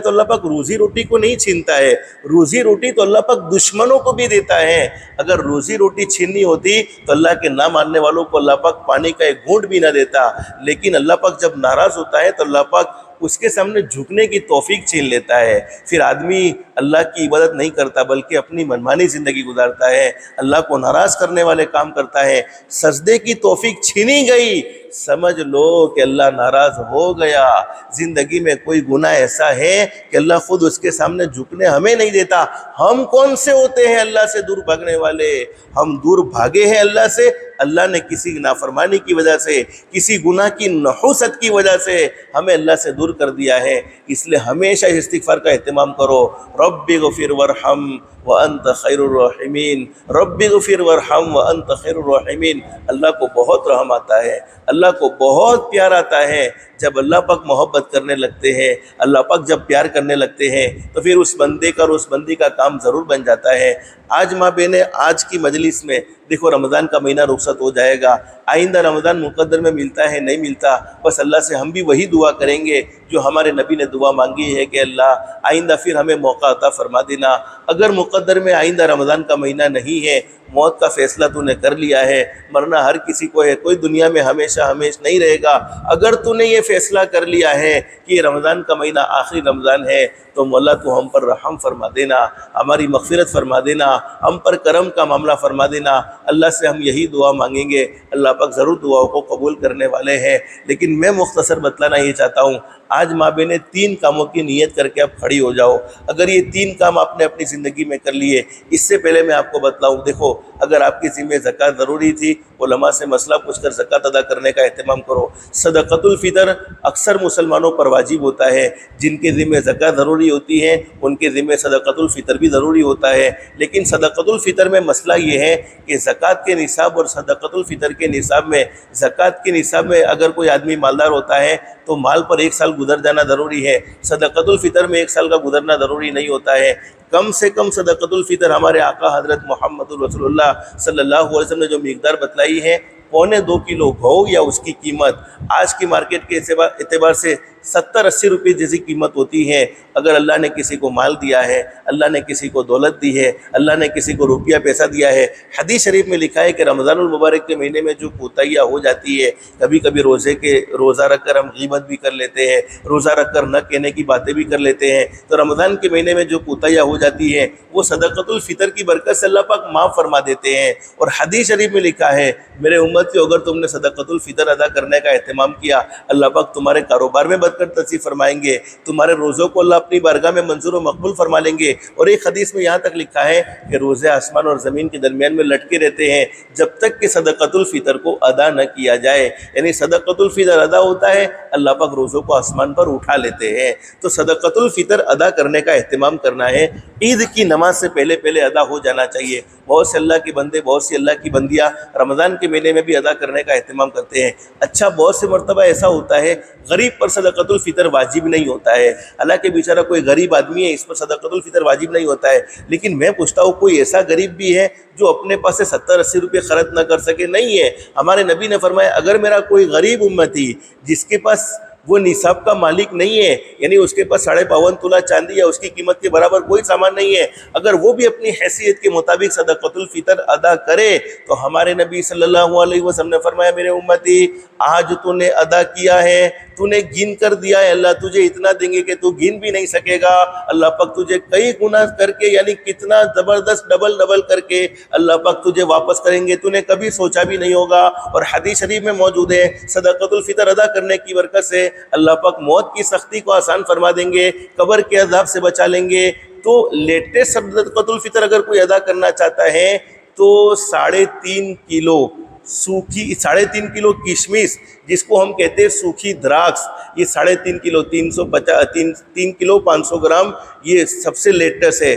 اللہ پاک روزی روٹی کو نہیں چھینتا ہے، روزی روٹی تو اللہ پاک دشمنوں کو بھی دیتا ہے. اگر روزی روٹی چھیننی ہوتی تو اللہ کے نہ ماننے والوں کو اللہ پاک پانی کا ایک گھونٹ بھی نہ دیتا. لیکن اللہ پاک جب ناراض ہوتا ہے تو اللہ پاک اس کے سامنے جھکنے کی توفیق چھین لیتا ہے. پھر آدمی اللہ کی عبادت نہیں کرتا بلکہ اپنی منمانی زندگی گزارتا ہے، اللہ کو ناراض کرنے والے کام کرتا ہے. سجدے کی توفیق چھینی گئی، سمجھ لو کہ اللہ ناراض ہو گیا. زندگی میں کوئی گناہ ایسا ہے کہ اللہ خود اس کے سامنے جھکنے ہمیں نہیں دیتا. ہم کون سے ہوتے ہیں اللہ سے دور بھاگنے والے؟ ہم دور بھاگے ہیں اللہ سے، اللہ نے کسی نافرمانی کی وجہ سے، کسی گناہ کی نحوست کی وجہ سے ہمیں اللہ سے دور کر دیا ہے. اس لیے ہمیشہ اس استغفار کا اہتمام کرو. رب اغفر وارحم وانت خیر الراحمین. رب اغفر وارحم وانت خیر الراحمین. اللہ کو بہت رحم آتا ہے، اللہ کو بہت پیار آتا ہے. جب اللہ پاک محبت کرنے لگتے ہیں، اللہ پاک جب پیار کرنے لگتے ہیں تو پھر اس بندے کا اور اس بندی کا کام ضرور بن جاتا ہے. آج ماں بہنیں آج کی مجلس میں دیکھو رمضان کا مہینہ رخصت ہو جائے گا، آئندہ رمضان مقدر میں ملتا ہے نہیں ملتا، بس اللہ سے ہم بھی وہی دعا کریں گے جو ہمارے نبی نے دعا مانگی ہے کہ اللہ آئندہ پھر ہمیں موقع عطا فرما دینا. اگر مقدر میں آئندہ رمضان کا مہینہ نہیں ہے، موت کا فیصلہ تو نے کر لیا ہے، مرنا ہر کسی کو ہے، کوئی دنیا میں ہمیشہ نہیں رہے گا. اگر تو نے یہ فیصلہ کر لیا ہے کہ یہ رمضان کا مہینہ آخری رمضان ہے تو مولا تو ہم پر رحم فرما دینا، ہماری مغفرت فرما دینا، ہم پر کرم کا معاملہ فرما دینا. اللہ سے ہم یہی دعا مانگیں گے، اللہ پاک ضرور دعاؤں کو قبول کرنے والے ہیں. لیکن میں مختصر بتلانا یہ چاہتا ہوں، آج ماں بہنیں 3 کاموں کی نیت کر کے آپ کھڑی ہو جاؤ. اگر یہ 3 کام آپ نے اپنی زندگی میں کر لیے، اس سے پہلے میں آپ کو بتلاؤں، دیکھو اگر آپ کی ذمہ زکوٰۃ ضروری تھی، علماء سے مسئلہ پوچھ کر زکوٰۃ ادا کرنے کا اہتمام کرو. صدقۃ الفطر اکثر مسلمانوں پر واجب ہوتا ہے. جن کے ذمہ زکوٰۃ ضروری ہوتی ہے ان کے ذمہ صدقۃ الفطر بھی ضروری ہوتا ہے. لیکن صدقۃ الفطر میں مسئلہ یہ ہے کہ زکوٰۃ کے نصاب اور صدقۃ الفطر کے نصاب میں، زکوٰۃ کے نصاب میں اگر کوئی آدمی مالدار ہوتا ہے تو مال پر 1 سال گزر جانا ضروری ہے. صدقۃ الفطر میں 1 سال کا گزرنا ضروری نہیں ہوتا ہے. کم سے کم صدقۃ الفطر ہمارے آقا حضرت محمد رسول اللہ صلی اللہ علیہ وسلم نے جو مقدار بتلائی ہے، 1.25 کلو گھؤ یا اس کی قیمت آج کی مارکیٹ کے اعتبار سے 70-80 روپے جیسی قیمت ہوتی ہے. اگر اللہ نے کسی کو مال دیا ہے، اللہ نے کسی کو دولت دی ہے، اللہ نے کسی کو روپیہ پیسہ دیا ہے، حدیث شریف میں لکھا ہے کہ رمضان المبارک کے مہینے میں جو کوتاہیاں ہو جاتی ہے، کبھی کبھی روزہ رکھ کر ہم غیبت بھی کر لیتے ہیں، روزہ رکھ کر نہ کہنے کی باتیں بھی کر لیتے ہیں، تو رمضان کے مہینے میں جو کوتاہیاں ہو جاتی ہے وہ صدقۃ الفطر کی برکت سے اللہ پاک معاف فرما دیتے ہیں. اور حدیث شریف میں لکھا ہے میرے امت سے اگر تم نے صدقۃ الفطر ادا کرنے کا اہتمام کیا، اللہ پاک تمہارے کاروبار میں برکت نصیب فرمائیں گے، تمہارے روزوں کو اللہ اپنی بارگاہ میں منظور و مقبول فرما لیں گے. اور ایک حدیث میں یہاں تک لکھا ہے کہ روزے آسمان اور زمین کے درمیان میں لٹکے رہتے ہیں جب تک کہ صدقۃ الفطر کو ادا نہ کیا جائے. یعنی صدقۃ الفطر ادا ہوتا ہے، اللہ پاک روزوں کو آسمان پر اٹھا لیتے ہیں. تو صدقۃ الفطر ادا کرنے کا اہتمام کرنا ہے. عید کی نماز سے پہلے ادا ہو جانا چاہیے. بہت سے اللہ کے بندے، بہت سی اللہ کی بندیاں رمضان کے مہینے میں بھی ادا کرنے کا اہتمام کرتے ہیں۔ اچھا، بہت سے مرتبہ ایسا ہوتا ہے غریب پر صدقۃ الفطر واجب نہیں ہوتا ہے، حالانکہ بیچارہ کوئی غریب آدمی ہے، اس پر صدقۃ الفطر واجب نہیں ہوتا ہے، لیکن میں پوچھتا ہوں کوئی ایسا غریب بھی ہے جو اپنے پاس سے 70-80 روپے خرچ نہ کر سکے؟ نہیں ہے۔ ہمارے نبی نے فرمایا اگر میرا کوئی غریب امتی جس کے پاس وہ نصاب کا مالک نہیں ہے، یعنی اس کے پاس 52.5 تولہ چاندی ہے، اس کی قیمت کے برابر کوئی سامان نہیں ہے، اگر وہ بھی اپنی حیثیت کے مطابق صدقۃ الفطر ادا کرے تو ہمارے نبی صلی اللہ علیہ وسلم نے فرمایا میرے امتی آج تو نے ادا کیا ہے، تو نے گن کر دیا ہے، اللہ تجھے اتنا دیں گے کہ تو گن بھی نہیں سکے گا، اللہ پاک تجھے کئی گنا کر کے، یعنی کتنا زبردست ڈبل کر کے اللہ پاک تجھے واپس کریں گے، تو نے کبھی سوچا بھی نہیں ہوگا۔ اور حدیث شریف میں موجود ہے صدقۃ الفطر ادا کرنے کی برکت سے اللہ پاک موت کی سختی کو آسان فرما دیں گے، قبر کے عذاب سے بچا لیں گے۔ تو لیٹسٹ صدقۃ الفطر اگر کوئی ادا کرنا چاہتا ہے تو 3.5 کلو سوکھی 3.5 کلو کشمش، جس کو ہم کہتے ہیں سوکھی دراکس، یہ 3.5 کلو 3 کلو 500 گرام، یہ سب سے لیٹسٹ ہے،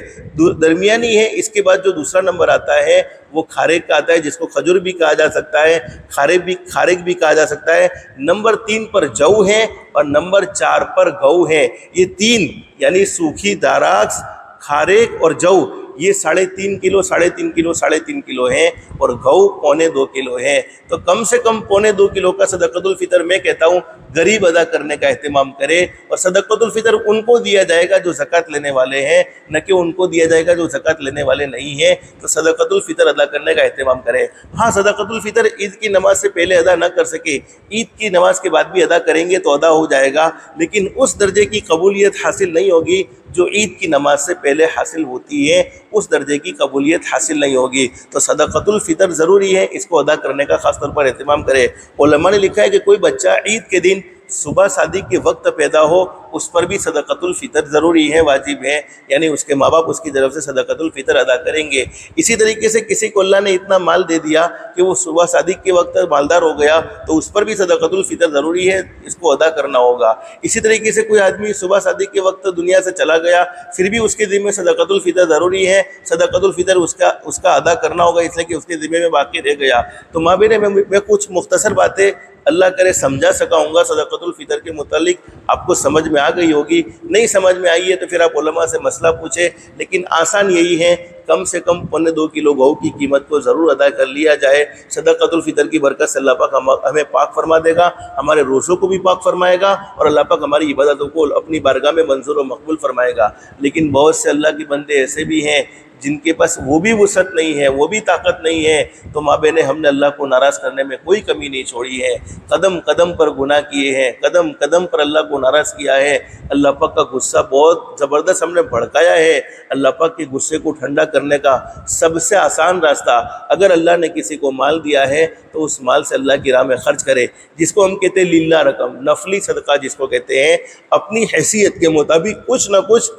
درمیانی ہے۔ اس کے بعد جو دوسرا نمبر آتا ہے وہ کھارک کا آتا ہے، جس کو کھجور بھی کہا جا سکتا ہے، کھارک بھی کہا جا سکتا ہے۔ نمبر 3 پر جو ہے اور نمبر 4 پر گو ہے، یہ 3 یعنی سوکھی دراکس، کھارک اور جو، یہ 3.5 کلو 3.5 کلو ہیں، اور گو 2.25 کلو ہے۔ تو کم سے کم 2.25 کلو کا صدقۃ الفطر میں کہتا ہوں غریب ادا کرنے کا اہتمام کرے، اور صدقۃ الفطر ان کو دیا جائے گا جو زکوٰۃ لینے والے ہیں، نہ کہ ان کو دیا جائے گا جو زکوٰۃ لینے والے نہیں ہیں۔ تو صدقۃ الفطر ادا کرنے کا اہتمام کرے۔ ہاں، صدقۃ الفطر عید کی نماز سے پہلے ادا نہ کر سکے، عید کی نماز کے بعد بھی ادا کریں گے تو ادا ہو جائے گا، لیکن اس درجے کی قبولیت حاصل نہیں ہوگی جو عید کی نماز سے پہلے حاصل ہوتی ہے، اس درجے کی قبولیت حاصل نہیں ہوگی۔ تو صدقۃ الفطر ضروری ہے، اس کو ادا کرنے کا خاص طور پر اہتمام کرے۔ علماء نے لکھا ہے کہ کوئی بچہ عید کے دن صبح صادق کے وقت پیدا ہو، اس پر بھی صدقۃ الفطر ضروری ہے، واجب ہے، یعنی اس کے ماں باپ اس کی طرف سے صدقۃ الفطر ادا کریں گے۔ اسی طریقے سے کسی کو اللہ نے اتنا مال دے دیا کہ وہ صبح صادق کے وقت مالدار ہو گیا، تو اس پر بھی صدقۃ الفطر ضروری ہے، اس کو ادا کرنا ہوگا۔ اسی طریقے سے کوئی آدمی صبح صادق کے وقت دنیا سے چلا گیا، پھر بھی اس کے ذمہ صدقۃ الفطر ضروری ہے، صدقۃ الفطر اس کا ادا کرنا ہوگا، اس لیے کہ اس کے ذمہ میں باقی رہ گیا۔ تو مابین میں کچھ مختصر باتیں اللہ کرے سمجھا سکاؤں گا صدقۃ الفطر کے متعلق، آپ کو سمجھ میں آ گئی ہوگی، نہیں سمجھ میں آئی ہے تو پھر آپ علماء سے مسئلہ پوچھیں، لیکن آسان یہی ہے کم سے کم 2.25 کلو گو کی قیمت کو ضرور ادا کر لیا جائے۔ صدقۃ الفطر کی برکت سے اللہ پاک ہمیں پاک فرما دے گا، ہمارے روزوں کو بھی پاک فرمائے گا، اور اللہ پاک ہماری عبادتوں کو اپنی بارگاہ میں منظور و مقبول فرمائے گا۔ لیکن بہت سے اللہ کے بندے ایسے بھی ہیں جن کے پاس وہ بھی وسعت نہیں ہے، وہ بھی طاقت نہیں ہے، تو ماں بہن ہم نے اللہ کو ناراض کرنے میں کوئی کمی نہیں چھوڑی ہے، قدم قدم پر گناہ کیے ہیں، قدم قدم پر اللہ کو ناراض کیا ہے، اللہ پاک کا غصہ بہت زبردست ہم نے بھڑکایا ہے۔ اللہ پاک کے غصے کو ٹھنڈا کرنے کا سب سے آسان راستہ، اگر اللہ نے کسی کو مال دیا ہے تو اس مال سے اللہ کی راہ میں خرچ کرے، جس کو ہم کہتے ہیں للہ رقم، نفلی صدقہ جس کو کہتے ہیں، اپنی حیثیت کے مطابق کچھ نہ کچھ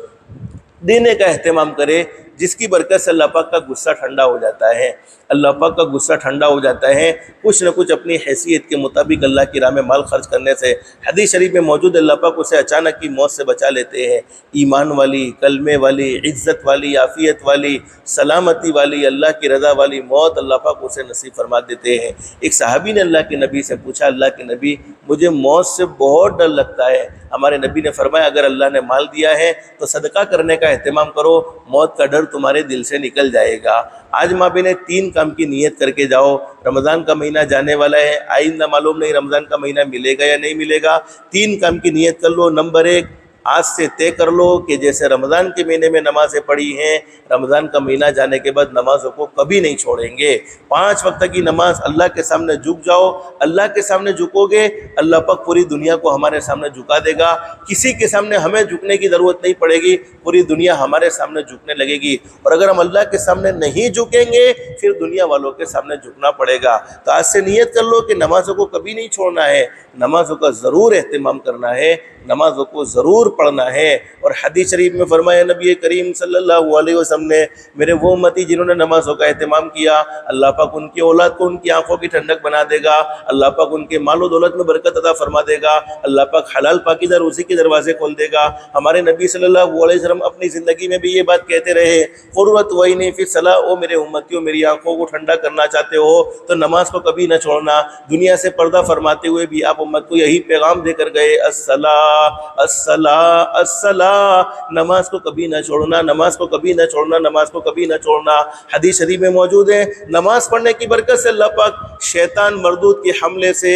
دینے کا اہتمام کرے، جس کی برکت سے اللہ پاک کا غصہ ٹھنڈا ہو جاتا ہے، اللہ پاک کا غصہ ٹھنڈا ہو جاتا ہے، کچھ نہ کچھ اپنی حیثیت کے مطابق اللہ کی راہ میں مال خرچ کرنے سے۔ حدیث شریف میں موجود اللہ پاک اسے اچانک کی موت سے بچا لیتے ہیں، ایمان والی، کلمے والی، عزت والی، عافیت والی، سلامتی والی، اللہ کی رضا والی موت اللہ پاک اسے نصیب فرما دیتے ہیں۔ ایک صحابی نے اللہ کے نبی سے پوچھا، اللہ کے نبی مجھے موت سے بہت ڈر لگتا ہے۔ ہمارے نبی نے فرمایا اگر اللہ نے مال دیا ہے تو صدقہ کرنے کا اہتمام کرو، موت کا ڈر تمہارے دل سے نکل جائے گا۔ آج ماں بہنیں 3 کام کی نیت کر کے جاؤ، رمضان کا مہینہ جانے والا ہے، آئندہ معلوم نہیں رمضان کا مہینہ ملے گا یا نہیں ملے گا، 3 کام کی نیت کر لو۔ نمبر 1، آج سے طے کر لو کہ جیسے رمضان کے مہینے میں نمازیں پڑھی ہیں، رمضان کا مہینہ جانے کے بعد نمازوں کو کبھی نہیں چھوڑیں گے۔ 5 وقت کی نماز، اللہ کے سامنے جھک جاؤ، اللہ کے سامنے جھکو گے اللہ پاک پوری دنیا کو ہمارے سامنے جھکا دے گا، کسی کے سامنے ہمیں جھکنے کی ضرورت نہیں پڑے گی، پوری دنیا ہمارے سامنے جھکنے لگے گی۔ اور اگر ہم اللہ کے سامنے نہیں جھکیں گے پھر دنیا والوں کے سامنے جھکنا پڑے گا۔ تو آج سے نیت کر لو کہ نمازوں کو کبھی نہیں چھوڑنا ہے، نمازوں کا ضرور اہتمام کرنا ہے، نمازوں کو ضرور پڑھنا ہے۔ اور حدیث شریف میں فرمایا نبی کریم صلی اللہ علیہ وسلم نے، میرے وہ امتی جنہوں نے نمازوں کا اہتمام کیا، اللہ پاک ان کی اولاد کو ان کی آنکھوں کی ٹھنڈک بنا دے گا، اللہ پاک ان کے مال و دولت میں برکت عطا فرما دے گا، اللہ پاک حلال پاکیزہ روزی کے دروازے کھول دے گا۔ ہمارے نبی صلی اللہ علیہ وسلم اپنی زندگی میں بھی یہ بات کہتے رہے، قرۃ عینی فی الصلاۃ، او میرے امتیوں میری آنکھوں کو ٹھنڈا کرنا چاہتے ہو تو نماز کو کبھی نہ چھوڑنا۔ دنیا سے پردہ فرماتے ہوئے بھی آپ امت کو یہی پیغام دے کر گئے، الصلاۃ الصلاۃ الصلاۃ، نماز کو کبھی نہ چھوڑنا، نماز کو کبھی نہ چھوڑنا، نماز کو کبھی نہ چھوڑنا۔ حدیث شریف میں موجود ہے، نماز پڑھنے کی برکت سے اللہ پاک شیطان مردود کے حملے سے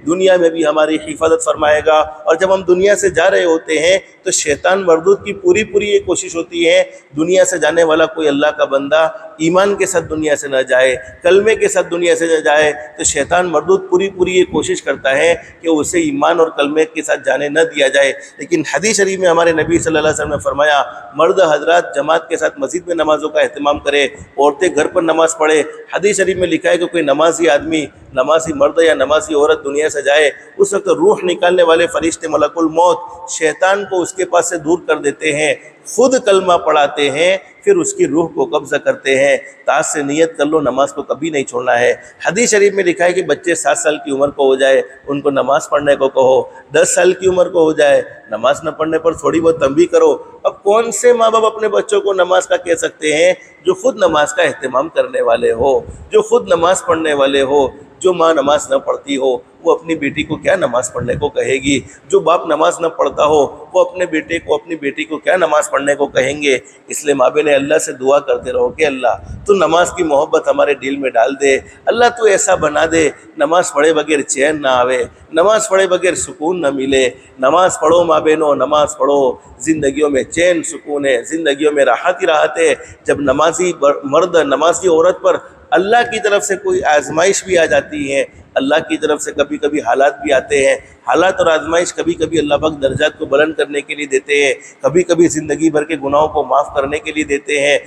دنیا میں بھی ہماری حفاظت فرمائے گا، اور جب ہم دنیا سے جا رہے ہوتے ہیں تو شیطان مردود کی پوری یہ کوشش ہوتی ہے دنیا سے جانے والا کوئی اللہ کا بندہ ایمان کے ساتھ دنیا سے نہ جائے، کلمے کے ساتھ دنیا سے نہ جائے، تو شیطان مردود پوری یہ کوشش کرتا ہے کہ اسے ایمان اور کلمے کے ساتھ جانے نہ دیا جائے۔ لیکن حدیث شریف میں ہمارے نبی صلی اللہ علیہ وسلم نے فرمایا، مرد حضرات جماعت کے ساتھ مسجد میں نمازوں کا اہتمام کرے، عورتیں گھر پر نماز پڑھے۔ حدیث شریف میں لکھا ہے کہ کوئی نمازی آدمی، نمازی مرد یا نمازی عورت دنیا سے جائے، اس وقت روح نکالنے والے فرشتے ملک الموت شیطان کو اس کے پاس سے دور کر دیتے ہیں، خود کلمہ پڑھاتے ہیں، پھر اس کی روح کو قبضہ کرتے ہیں۔ آج سے نیت کر لو، نماز کو کبھی نہیں چھوڑنا ہے۔ حدیث شریف میں لکھا ہے کہ بچے 7 سال کی عمر کو ہو جائے ان کو نماز پڑھنے کو کہو، 10 سال کی عمر کو ہو جائے نماز نہ پڑھنے پر تھوڑی بہت تنبیہ کرو۔ اب کون سے ماں باپ اپنے بچوں کو نماز کا کہہ سکتے ہیں جو خود نماز کا اہتمام کرنے والے ہو، جو خود نماز پڑھنے والے ہو؟ جو ماں نماز نہ پڑھتی ہو وہ اپنی بیٹی کو کیا نماز پڑھنے کو کہے گی؟ جو باپ نماز نہ پڑھتا ہو وہ اپنے بیٹے کو، اپنی بیٹی کو کیا نماز پڑھنے کو کہیں گے؟ اس لیے ماں بہنیں اللہ سے دعا کرتے رہو کہ اللہ تو نماز کی محبت ہمارے دل میں ڈال دے، اللہ تو ایسا بنا دے نماز پڑھے بغیر چین نہ آوے، نماز پڑھے بغیر سکون نہ ملے۔ نماز پڑھو ماں بہنوں، نماز پڑھو، زندگیوں میں چین سکون ہے، زندگیوں میں راحت ہی راحت ہے۔ جب نمازی مرد، نمازی عورت پر اللہ کی طرف سے کوئی آزمائش بھی آ جاتی ہے، اللہ کی طرف سے کبھی کبھی حالات بھی آتے ہیں، حالات اور آزمائش کبھی کبھی اللہ پاک درجات کو بلند کرنے کے لیے دیتے ہیں، کبھی کبھی زندگی بھر کے گناہوں کو معاف کرنے کے لیے دیتے ہیں۔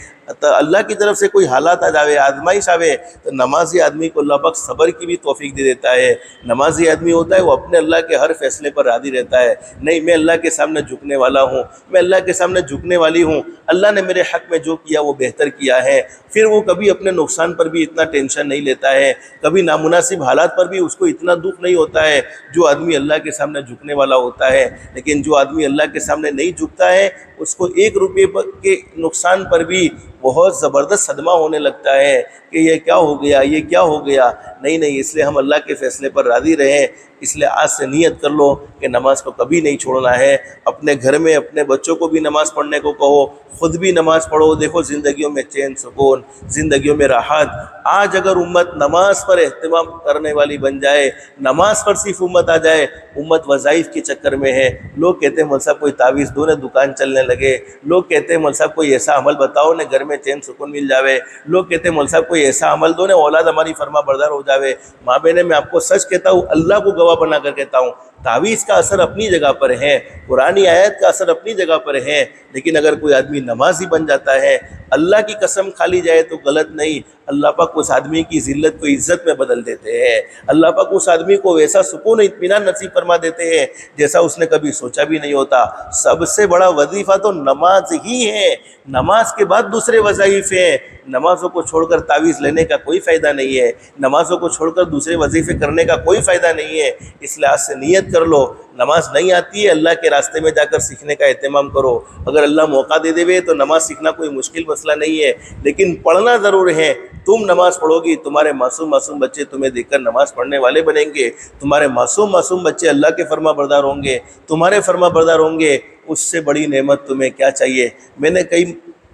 تو اللہ کی طرف سے کوئی حالات آ جاوے، آزمائش آوے، تو نمازی آدمی کو اللہ پاک صبر کی بھی توفیق دے دیتا ہے۔ نمازی آدمی ہوتا ہے وہ اپنے اللہ کے ہر فیصلے پر راضی رہتا ہے، نہیں میں اللہ کے سامنے جھکنے والا ہوں، میں اللہ کے سامنے جھکنے والی ہوں، اللہ نے میرے حق میں جو کیا وہ بہتر کیا ہے۔ پھر وہ کبھی اپنے نقصان پر بھی اتنا ٹینشن نہیں لیتا ہے، کبھی نامناسب حالات پر بھی اس کو اتنا دکھ نہیں ہوتا ہے جو آدمی اللہ کے سامنے جھکنے والا ہوتا ہے۔ لیکن جو آدمی اللہ کے سامنے نہیں جھکتا ہے اس کو 1 روپے کے نقصان پر بھی بہت زبردست صدمہ ہونے لگتا ہے کہ یہ کیا ہو گیا، یہ کیا ہو گیا۔ نہیں، اس لیے ہم اللہ کے فیصلے پر راضی رہیں۔ اس لیے آج سے نیت کر لو کہ نماز کو کبھی نہیں چھوڑنا ہے۔ اپنے گھر میں اپنے بچوں کو بھی نماز پڑھنے کو کہو، خود بھی نماز پڑھو۔ دیکھو زندگیوں میں چین سکون، زندگیوں میں راحت۔ آج اگر امت نماز پر اہتمام کرنے والی بن جائے، نماز پر صرف امت آ جائے، امت وظائف کے چکر میں ہے۔ لوگ کہتے ہیں مول صاحب کوئی تعویذ دو نے دکان چلنے لگے، لوگ کہتے ہیں مول صاحب کوئی ایسا عمل بتاؤ نے گھر میں چین سکون مل جاوے، لوگ کہتے ہیں مول صاحب کوئی ایسا عمل دو نے اولاد ہماری فرما بردار ہو جاوے۔ ماں بہنیں میں آپ کو سچ کہتا ہوں، اللہ کو گواہ بنا کر کہتا ہوں، تعویذ کا اثر اپنی جگہ پر ہے، قرآنی آیت کا اثر اپنی جگہ پر ہے، لیکن اگر کوئی آدمی نمازی بن جاتا ہے، اللہ کی قسم کھا لی جائے تو غلط نہیں، اللہ پاک اس آدمی کی ذلت کو عزت میں بدل دیتے ہیں، اللہ پاک اس آدمی کو ویسا سکون و اطمینان نصیب فرما دیتے ہیں جیسا اس نے کبھی سوچا بھی نہیں ہوتا۔ سب سے بڑا وظیفہ تو نماز ہی ہے، نماز کے بعد دوسرے وظائف ہیں۔ نمازوں کو چھوڑ کر تعویذ لینے کا کوئی فائدہ نہیں ہے، نمازوں کو چھوڑ کر دوسرے وظیفے کرنے کا کوئی فائدہ نہیں ہے۔ اس لحاظ سے نیت کر لو، نماز نہیں آتی ہے اللہ کے راستے میں جا کر سیکھنے کا اہتمام کرو۔ اگر اللہ موقع دے دے تو نماز سیکھنا کوئی مشکل مسئلہ نہیں ہے، لیکن پڑھنا ضرور ہے۔ تم نماز پڑھو گی، تمہارے معصوم بچے تمہیں دیکھ کر نماز پڑھنے والے بنیں گے، تمہارے معصوم بچے اللہ کے فرما بردار ہوں گے، تمہارے فرما بردار ہوں گے۔ اس سے بڑی نعمت تمہیں کیا چاہیے؟ میں نے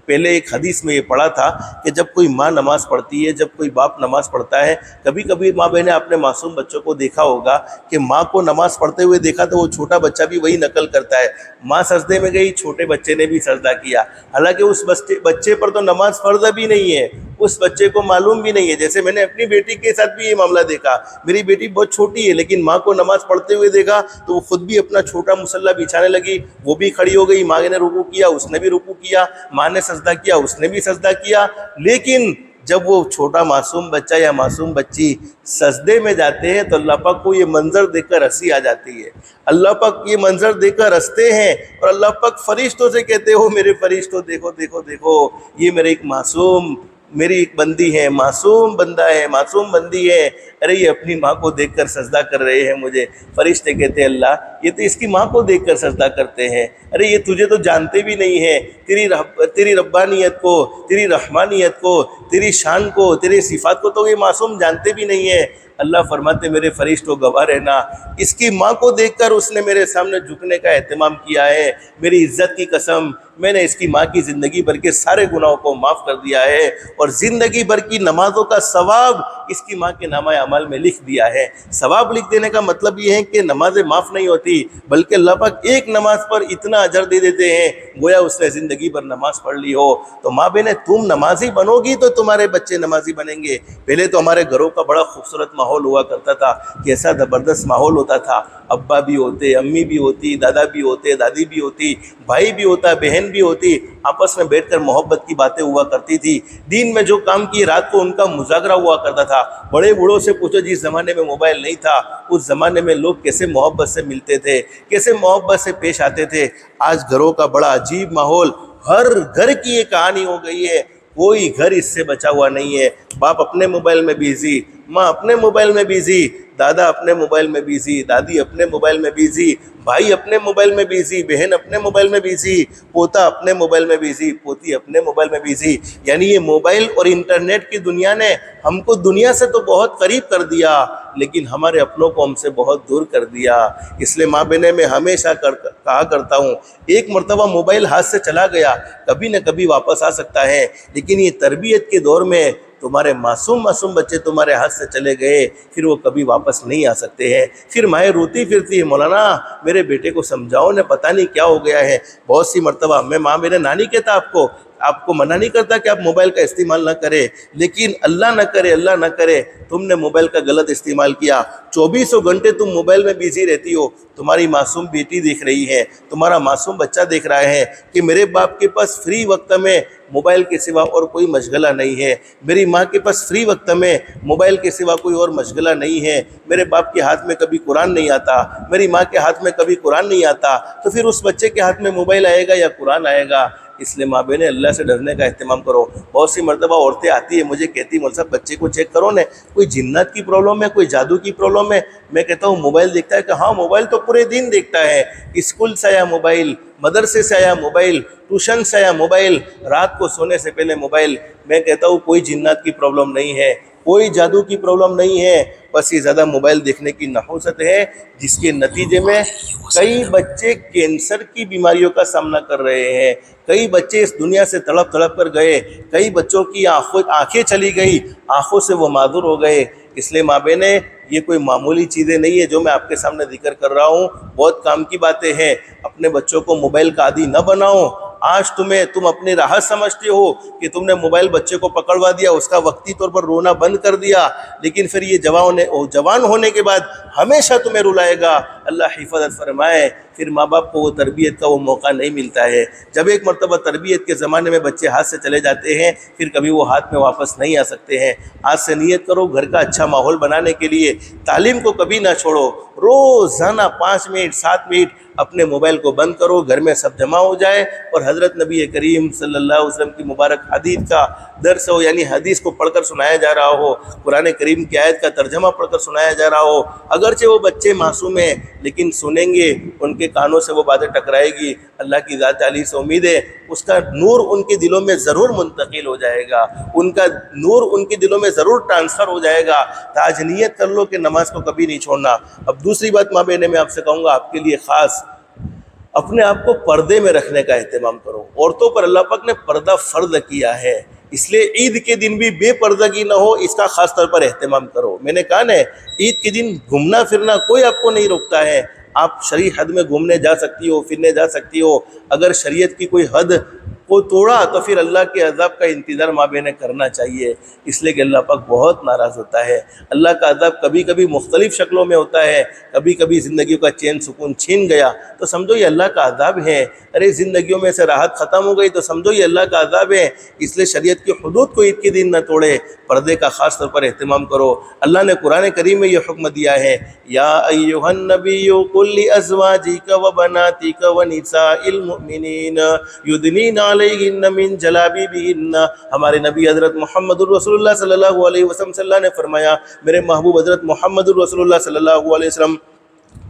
پہلے ایک حدیث میں یہ پڑھا تھا کہ جب کوئی ماں نماز پڑھتی ہے، جب کوئی باپ نماز پڑھتا ہے، کبھی کبھی ماں بہنیں اپنے معصوم بچوں کو دیکھا ہوگا کہ ماں کو نماز پڑھتے ہوئے دیکھا تو وہ چھوٹا بچہ بھی وہی نقل کرتا ہے، ماں سجدے میں گئی چھوٹے بچے نے بھی سجدہ کیا، حالانکہ اس بچے پر تو نماز فرض بھی نہیں ہے، اس بچے کو معلوم بھی نہیں ہے۔ جیسے میں نے اپنی بیٹی کے ساتھ بھی یہ معاملہ دیکھا، میری بیٹی بہت چھوٹی ہے لیکن ماں کو نماز پڑھتے ہوئے دیکھا تو وہ خود بھی اپنا چھوٹا مصلی بچھانے لگی، وہ بھی کھڑی ہو گئی، ماں نے رکوع کیا، اس نے بھی رکوع کیا، ماں نے سجدہ کیا، اس نے بھی سجدہ کیا، لیکن جب وہ چھوٹا معصوم بچہ یا معصوم بچی سجدے میں جاتے ہیں تو اللہ پاک کو یہ منظر دیکھ کر ہنسی آ جاتی ہے، اللہ پاک یہ منظر دیکھ کر ہنستے ہیں، اور اللہ پاک فرشتوں سے کہتے ہو میرے فرشتوں دیکھو دیکھو دیکھو، یہ میرے ایک معصوم، میری ایک بندی ہے، معصوم بندہ ہے، معصوم بندی ہے، ارے یہ اپنی ماں کو دیکھ کر سجدہ کر رہے ہیں مجھے۔ فرشتے کہتے ہیں اللہ یہ تو اس کی ماں کو دیکھ کر سجدہ کرتے ہیں، ارے یہ تجھے تو جانتے بھی نہیں ہیں، تیری ربانیت کو، تیری رحمانیت کو، تیری شان کو، تیری صفات کو تو یہ معصوم جانتے بھی نہیں ہیں۔ اللہ فرماتے میرے فرشتوں گواہ رہنا، اس کی ماں کو دیکھ کر اس نے میرے سامنے جھکنے کا اہتمام کیا ہے، میری عزت کی قسم میں نے اس کی ماں کی زندگی بھر کے سارے گناہوں کو معاف کر دیا ہے، اور زندگی بھر کی نمازوں کا ثواب اس کی ماں کے نامہ اعمال میں لکھ دیا ہے۔ ثواب لکھ دینے کا مطلب یہ ہے کہ نمازیں معاف نہیں ہوتی، بلکہ اللہ پاک ایک نماز پر اتنا اجر دے دیتے ہیں گویا اس نے زندگی بھر نماز پڑھ لی ہو۔ تو ماں بہنیں تم نمازی بنو گی تو تمہارے بچے نمازی بنیں گے۔ پہلے تو ہمارے گھروں کا بڑا خوبصورت ماحول ہوا کرتا تھا، کیسا زبردست ماحول ہوتا تھا، ابا بھی ہوتے، امی بھی ہوتی، دادا بھی ہوتے، دادی بھی ہوتی، بھائی بھی ہوتا، بہن بھی ہوتی، آپس میں بیٹھ کر محبت کی باتیں ہوا کرتی تھی، دین میں جو کام کی رات کو ان کا مذاکرہ ہوا کرتا تھا۔ بڑے بوڑھوں سے پوچھو جس زمانے میں موبائل نہیں تھا اس زمانے میں لوگ کیسے محبت سے ملتے تھے، کیسے محبت سے پیش آتے تھے۔ آج گھروں کا بڑا عجیب ماحول، ہر گھر کی ایک کہانی ہو گئی ہے، کوئی گھر اس سے بچا ہوا نہیں ہے۔ باپ اپنے موبائل میں بیزی، ماں اپنے موبائل میں بیزی، دادا اپنے موبائل میں بیزی، دادی اپنے موبائل میں بیزی، بھائی اپنے موبائل میں بیزی، بہن اپنے موبائل میں بیزی، پوتا اپنے موبائل میں بیزی، پوتی اپنے موبائل میں بیزی۔ یعنی یہ موبائل اور انٹرنیٹ کی دنیا نے ہم کو دنیا سے تو بہت قریب کر دیا لیکن ہمارے اپنوں کو ہم سے بہت دور کر دیا۔ اس لیے ماں بہنیں میں ہمیشہ کہا کرتا ہوں ایک مرتبہ موبائل ہاتھ سے چلا گیا کبھی نہ کبھی واپس آ سکتا ہے، لیکن یہ تربیت کے دور میں تمہارے معصوم بچے تمہارے ہاتھ سے چلے گئے پھر وہ کبھی واپس نہیں آ سکتے ہیں۔ پھر مائیں روتی پھرتی ہے مولانا میرے بیٹے کو سمجھاؤ نے پتہ نہیں کیا ہو گیا ہے۔ بہت سی مرتبہ میں ماں میرے نانی کہتا آپ کو منع نہیں کرتا کہ آپ موبائل کا استعمال نہ کریں، لیکن اللہ نہ کرے تم نے موبائل کا غلط استعمال کیا، 24 گھنٹے تم موبائل میں بیزی رہتی ہو۔ تمہاری معصوم بیٹی دیکھ رہی ہے، تمہارا معصوم بچہ دیکھ رہا ہے کہ میرے باپ کے پاس فری وقت میں موبائل کے سوا اور کوئی مشغلہ نہیں ہے، میری ماں کے پاس فری وقت میں موبائل کے سوا کوئی اور مشغلہ نہیں ہے، میرے باپ کے ہاتھ میں کبھی قرآن نہیں آتا، میری ماں کے ہاتھ میں کبھی قرآن نہیں آتا، تو پھر اس بچے کے ہاتھ میں موبائل آئے گا یا قرآن آئے گا؟ اس لیے ماں بہنیں اللہ سے ڈرنے کا اہتمام کرو۔ بہت سی مرتبہ عورتیں آتی ہیں مجھے کہتی مول صاحب بچے کو چیک کرو نا، کوئی جنات کی پرابلم ہے، کوئی جادو کی پرابلم ہے۔ میں کہتا ہوں موبائل دیکھتا ہے کہ ہاں موبائل تو پورے دن دیکھتا ہے، اسکول سے آیا موبائل، مدرسے سے آیا موبائل، ٹیوشن سے آیا موبائل، رات کو سونے سے پہلے موبائل۔ میں کہتا ہوں کوئی جنات کی پرابلم نہیں ہے، کوئی جادو کی پرابلم نہیں ہے، بس یہ زیادہ موبائل دیکھنے کی نحوست ہے جس کے نتیجے میں کئی بچے کینسر کی بیماریوں کا سامنا کر رہے ہیں، کئی بچے اس دنیا سے تڑپ کر گئے، کئی بچوں کی آنکھیں چلی گئی، آنکھوں سے وہ معذور ہو گئے۔ اس لیے ماں بہنیں یہ کوئی معمولی چیزیں نہیں ہے جو میں آپ کے سامنے ذکر کر رہا ہوں، بہت کام کی باتیں ہیں۔ اپنے بچوں کو موبائل کا عادی نہ بناؤ۔ آج تم اپنی راحت سمجھتے ہو کہ تم نے موبائل بچے کو پکڑوا دیا، اس کا وقتی طور پر رونا بند کر دیا، لیکن پھر یہ جوان ہونے کے بعد ہمیشہ تمہیں رلائے گا۔ اللہ حفاظت فرمائے، پھر ماں باپ کو وہ تربیت کا وہ موقع نہیں ملتا ہے۔ جب ایک مرتبہ تربیت کے زمانے میں بچے ہاتھ سے چلے جاتے ہیں پھر کبھی وہ ہاتھ میں واپس نہیں آ سکتے ہیں۔ آج سے نیت کرو گھر کا اچھا ماحول بنانے کے لیے تعلیم کو کبھی نہ چھوڑو، روزانہ 5 منٹ 7 منٹ اپنے موبائل کو بند کرو، گھر میں سب جمع ہو جائے اور حضرت نبی کریم صلی اللہ علیہ وسلم کی مبارک حدیث کا درس ہو، یعنی حدیث کو پڑھ کر سنایا جا رہا ہو، قرآن کریم کی آیت کا ترجمہ پڑھ کر سنایا جا رہا ہو۔ اگرچہ وہ بچے معصوم ہیں لیکن سنیں گے، ان کے کانوں سے وہ باتیں ٹکرائے گی، اللہ کی ذات علی سے امید ہے اس کا نور ان کے دلوں میں ضرور منتقل ہو جائے گا، ان کا نور ان کے دلوں میں ضرور ٹرانسفر ہو جائے گا۔ تاج نیت کر لو کہ نماز کو کبھی نہیں چھوڑنا۔ اب دوسری بات ماں بہنیں میں آپ سے کہوں گا آپ کے لیے خاص، اپنے آپ کو پردے میں رکھنے کا اہتمام کرو۔ عورتوں پر اللہ پاک نے پردہ فرض کیا ہے، اس لیے عید کے دن بھی بے پردگی نہ ہو، اس کا خاص طور پر اہتمام کرو۔ میں نے کہا نا عید کے دن گھومنا پھرنا کوئی آپ کو نہیں روکتا ہے، آپ شرعی حد میں گھومنے جا سکتی ہو، پھرنے جا سکتی ہو۔ اگر شریعت کی کوئی حد کو توڑا تو پھر اللہ کے عذاب کا انتظار مابین نے کرنا چاہیے، اس لیے کہ اللہ پاک بہت ناراض ہوتا ہے۔ اللہ کا عذاب کبھی کبھی مختلف شکلوں میں ہوتا ہے، کبھی کبھی زندگیوں کا چین سکون چھین گیا تو سمجھو یہ اللہ کا عذاب ہے، ارے زندگیوں میں سے راحت ختم ہو گئی تو سمجھو یہ اللہ کا عذاب ہے۔ اس لیے شریعت کی حدود کو عید کے دن نہ توڑے، پردے کا خاص طور پر اہتمام کرو۔ اللہ نے قرآن کریم میں یہ حکم دیا ہے، یا ایھا النبی قل لازواجک وبناتک ونساء المؤمنین یدنین علیہن من جلابیبہن۔ ہمارے نبی حضرت محمد الرسول اللہ صلی اللہ علیہ وسلم صلی اللہ نے فرمایا، میرے محبوب حضرت محمد الرسول اللہ صلی اللہ علیہ وسلم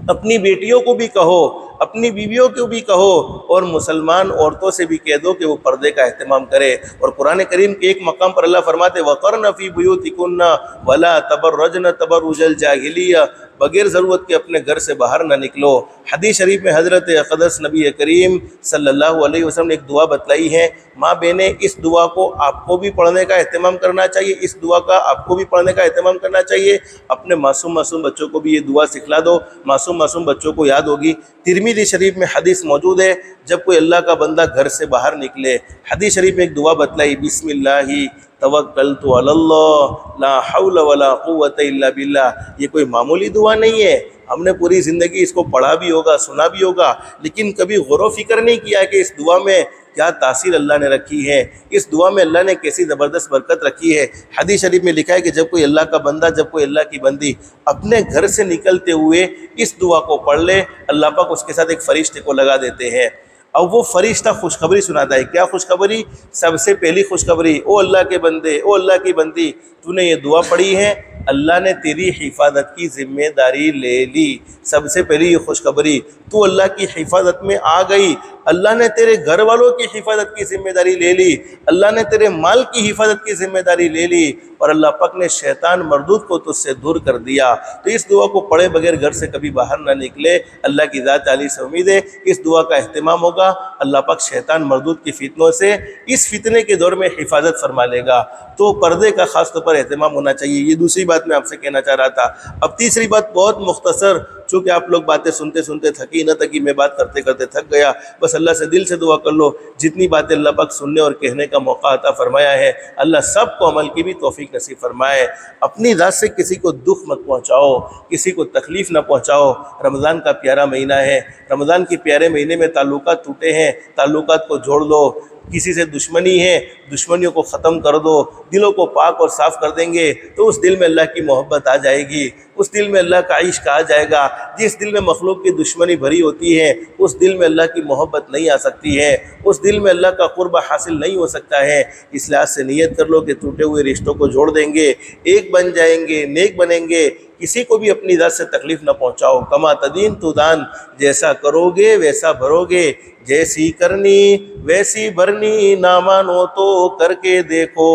اپنی بیٹیوں کو بھی کہو، اپنی بیویوں کو بھی کہو، اور مسلمان عورتوں سے بھی کہہ دو کہ وہ پردے کا اہتمام کرے۔ اور قرآن کریم کے ایک مقام پر اللہ فرماتے وَقَرْنَ فِي بُيُوتِكُنَّ وَلَا تَبَرَّجْنَ تَبَرُّجَ الْجَاهِلِيَّةِ، بغیر ضرورت کے اپنے گھر سے باہر نہ نکلو۔ حدیث شریف میں حضرت اقدس نبی کریم صلی اللہ علیہ وسلم نے ایک دعا بتلائی ہے، ماں بہنیں اس دعا کو آپ کو بھی پڑھنے کا اہتمام کرنا چاہیے، اس دعا کا آپ کو بھی پڑھنے کا اہتمام کرنا چاہیے۔ اپنے معصوم بچوں کو بھی یہ دعا سکھلا دو، معصوم بچوں کو یاد ہوگی۔ ترمذی شریف میں حدیث موجود ہے، جب کوئی اللہ کا بندہ گھر سے باہر نکلے، حدیث شریف میں ایک دعا بتلائی، بسم اللہ توکلت علی اللہ لا حول ولا قوت الا باللہ۔ یہ کوئی معمولی دعا نہیں ہے، ہم نے پوری زندگی اس کو پڑھا بھی ہوگا، سنا بھی ہوگا، لیکن کبھی غور و فکر نہیں کیا کہ اس دعا میں کیا تاثیر اللہ نے رکھی ہے، اس دعا میں اللہ نے کیسی زبردست برکت رکھی ہے۔ حدیث شریف میں لکھا ہے کہ جب کوئی اللہ کا بندہ، جب کوئی اللہ کی بندی اپنے گھر سے نکلتے ہوئے اس دعا کو پڑھ لے، اللہ پاک اس کے ساتھ ایک فرشتے کو لگا دیتے ہیں، اور وہ فرشتہ خوشخبری سناتا ہے۔ کیا خوشخبری؟ سب سے پہلی خوشخبری، او اللہ کے بندے، او اللہ کی بندی، تو نے یہ دعا پڑھی ہے، اللہ نے تیری حفاظت کی ذمہ داری لے لی۔ سب سے پہلی یہ خوشخبری، تو اللہ کی حفاظت میں آ گئی، اللہ نے تیرے گھر والوں کی حفاظت کی ذمہ داری لے لی، اللہ نے تیرے مال کی حفاظت کی ذمہ داری لے لی، اور اللہ پاک نے شیطان مردود کو تجھ سے دور کر دیا۔ تو اس دعا کو پڑھے بغیر گھر سے کبھی باہر نہ نکلے۔ اللہ کی ذات عالی سے امید ہے اس دعا کا اہتمام ہوگا، اللہ پاک شیطان مردود کی فتنوں سے اس فتنے کے دور میں حفاظت فرما لے گا۔ تو پردے کا خاص طور پر اہتمام ہونا چاہیے۔ یہ دوسری بات میں آپ سے کہنا چاہ رہا تھا۔ اب تیسری بات بہت مختصر، چونکہ آپ لوگ باتیں سنتے سنتے تھکی نہ تھکی، میں بات کرتے کرتے تھک گیا، بس اللہ سے دل سے دعا کر لو جتنی باتیں اللہ پاک سننے اور کہنے کا موقع عطا فرمایا ہے، اللہ سب کو عمل کی بھی توفیق نصیب فرمائے۔ اپنی ذات سے کسی کو دکھ مت پہنچاؤ، کسی کو تکلیف نہ پہنچاؤ۔ رمضان کا پیارا مہینہ ہے، رمضان کے پیارے مہینے میں تعلقات ٹوٹے ہیں، تعلقات کو جوڑ دو۔ کسی سے دشمنی ہے، دشمنیوں کو ختم کر دو، دلوں کو پاک اور صاف کر دیں گے تو اس دل میں اللہ کی محبت آ جائے گی، اس دل میں اللہ کا عشق آ جائے گا۔ جس دل میں مخلوق کی دشمنی بھری ہوتی ہے اس دل میں اللہ کی محبت نہیں آ سکتی ہے، اس دل میں اللہ کا قرب حاصل نہیں ہو سکتا ہے۔ اس لحاظ سے نیت کر لو کہ ٹوٹے ہوئے رشتوں کو جوڑ دیں گے، ایک بن جائیں گے، نیک بنیں گے۔ کسی کو بھی اپنی ذات سے تکلیف نہ پہنچاؤ۔ کما تدین تو دان، جیسا کرو گے ویسا بھرو گے، جیسی کرنی ویسی بھرنی، نہ مانو تو کر کے دیکھو،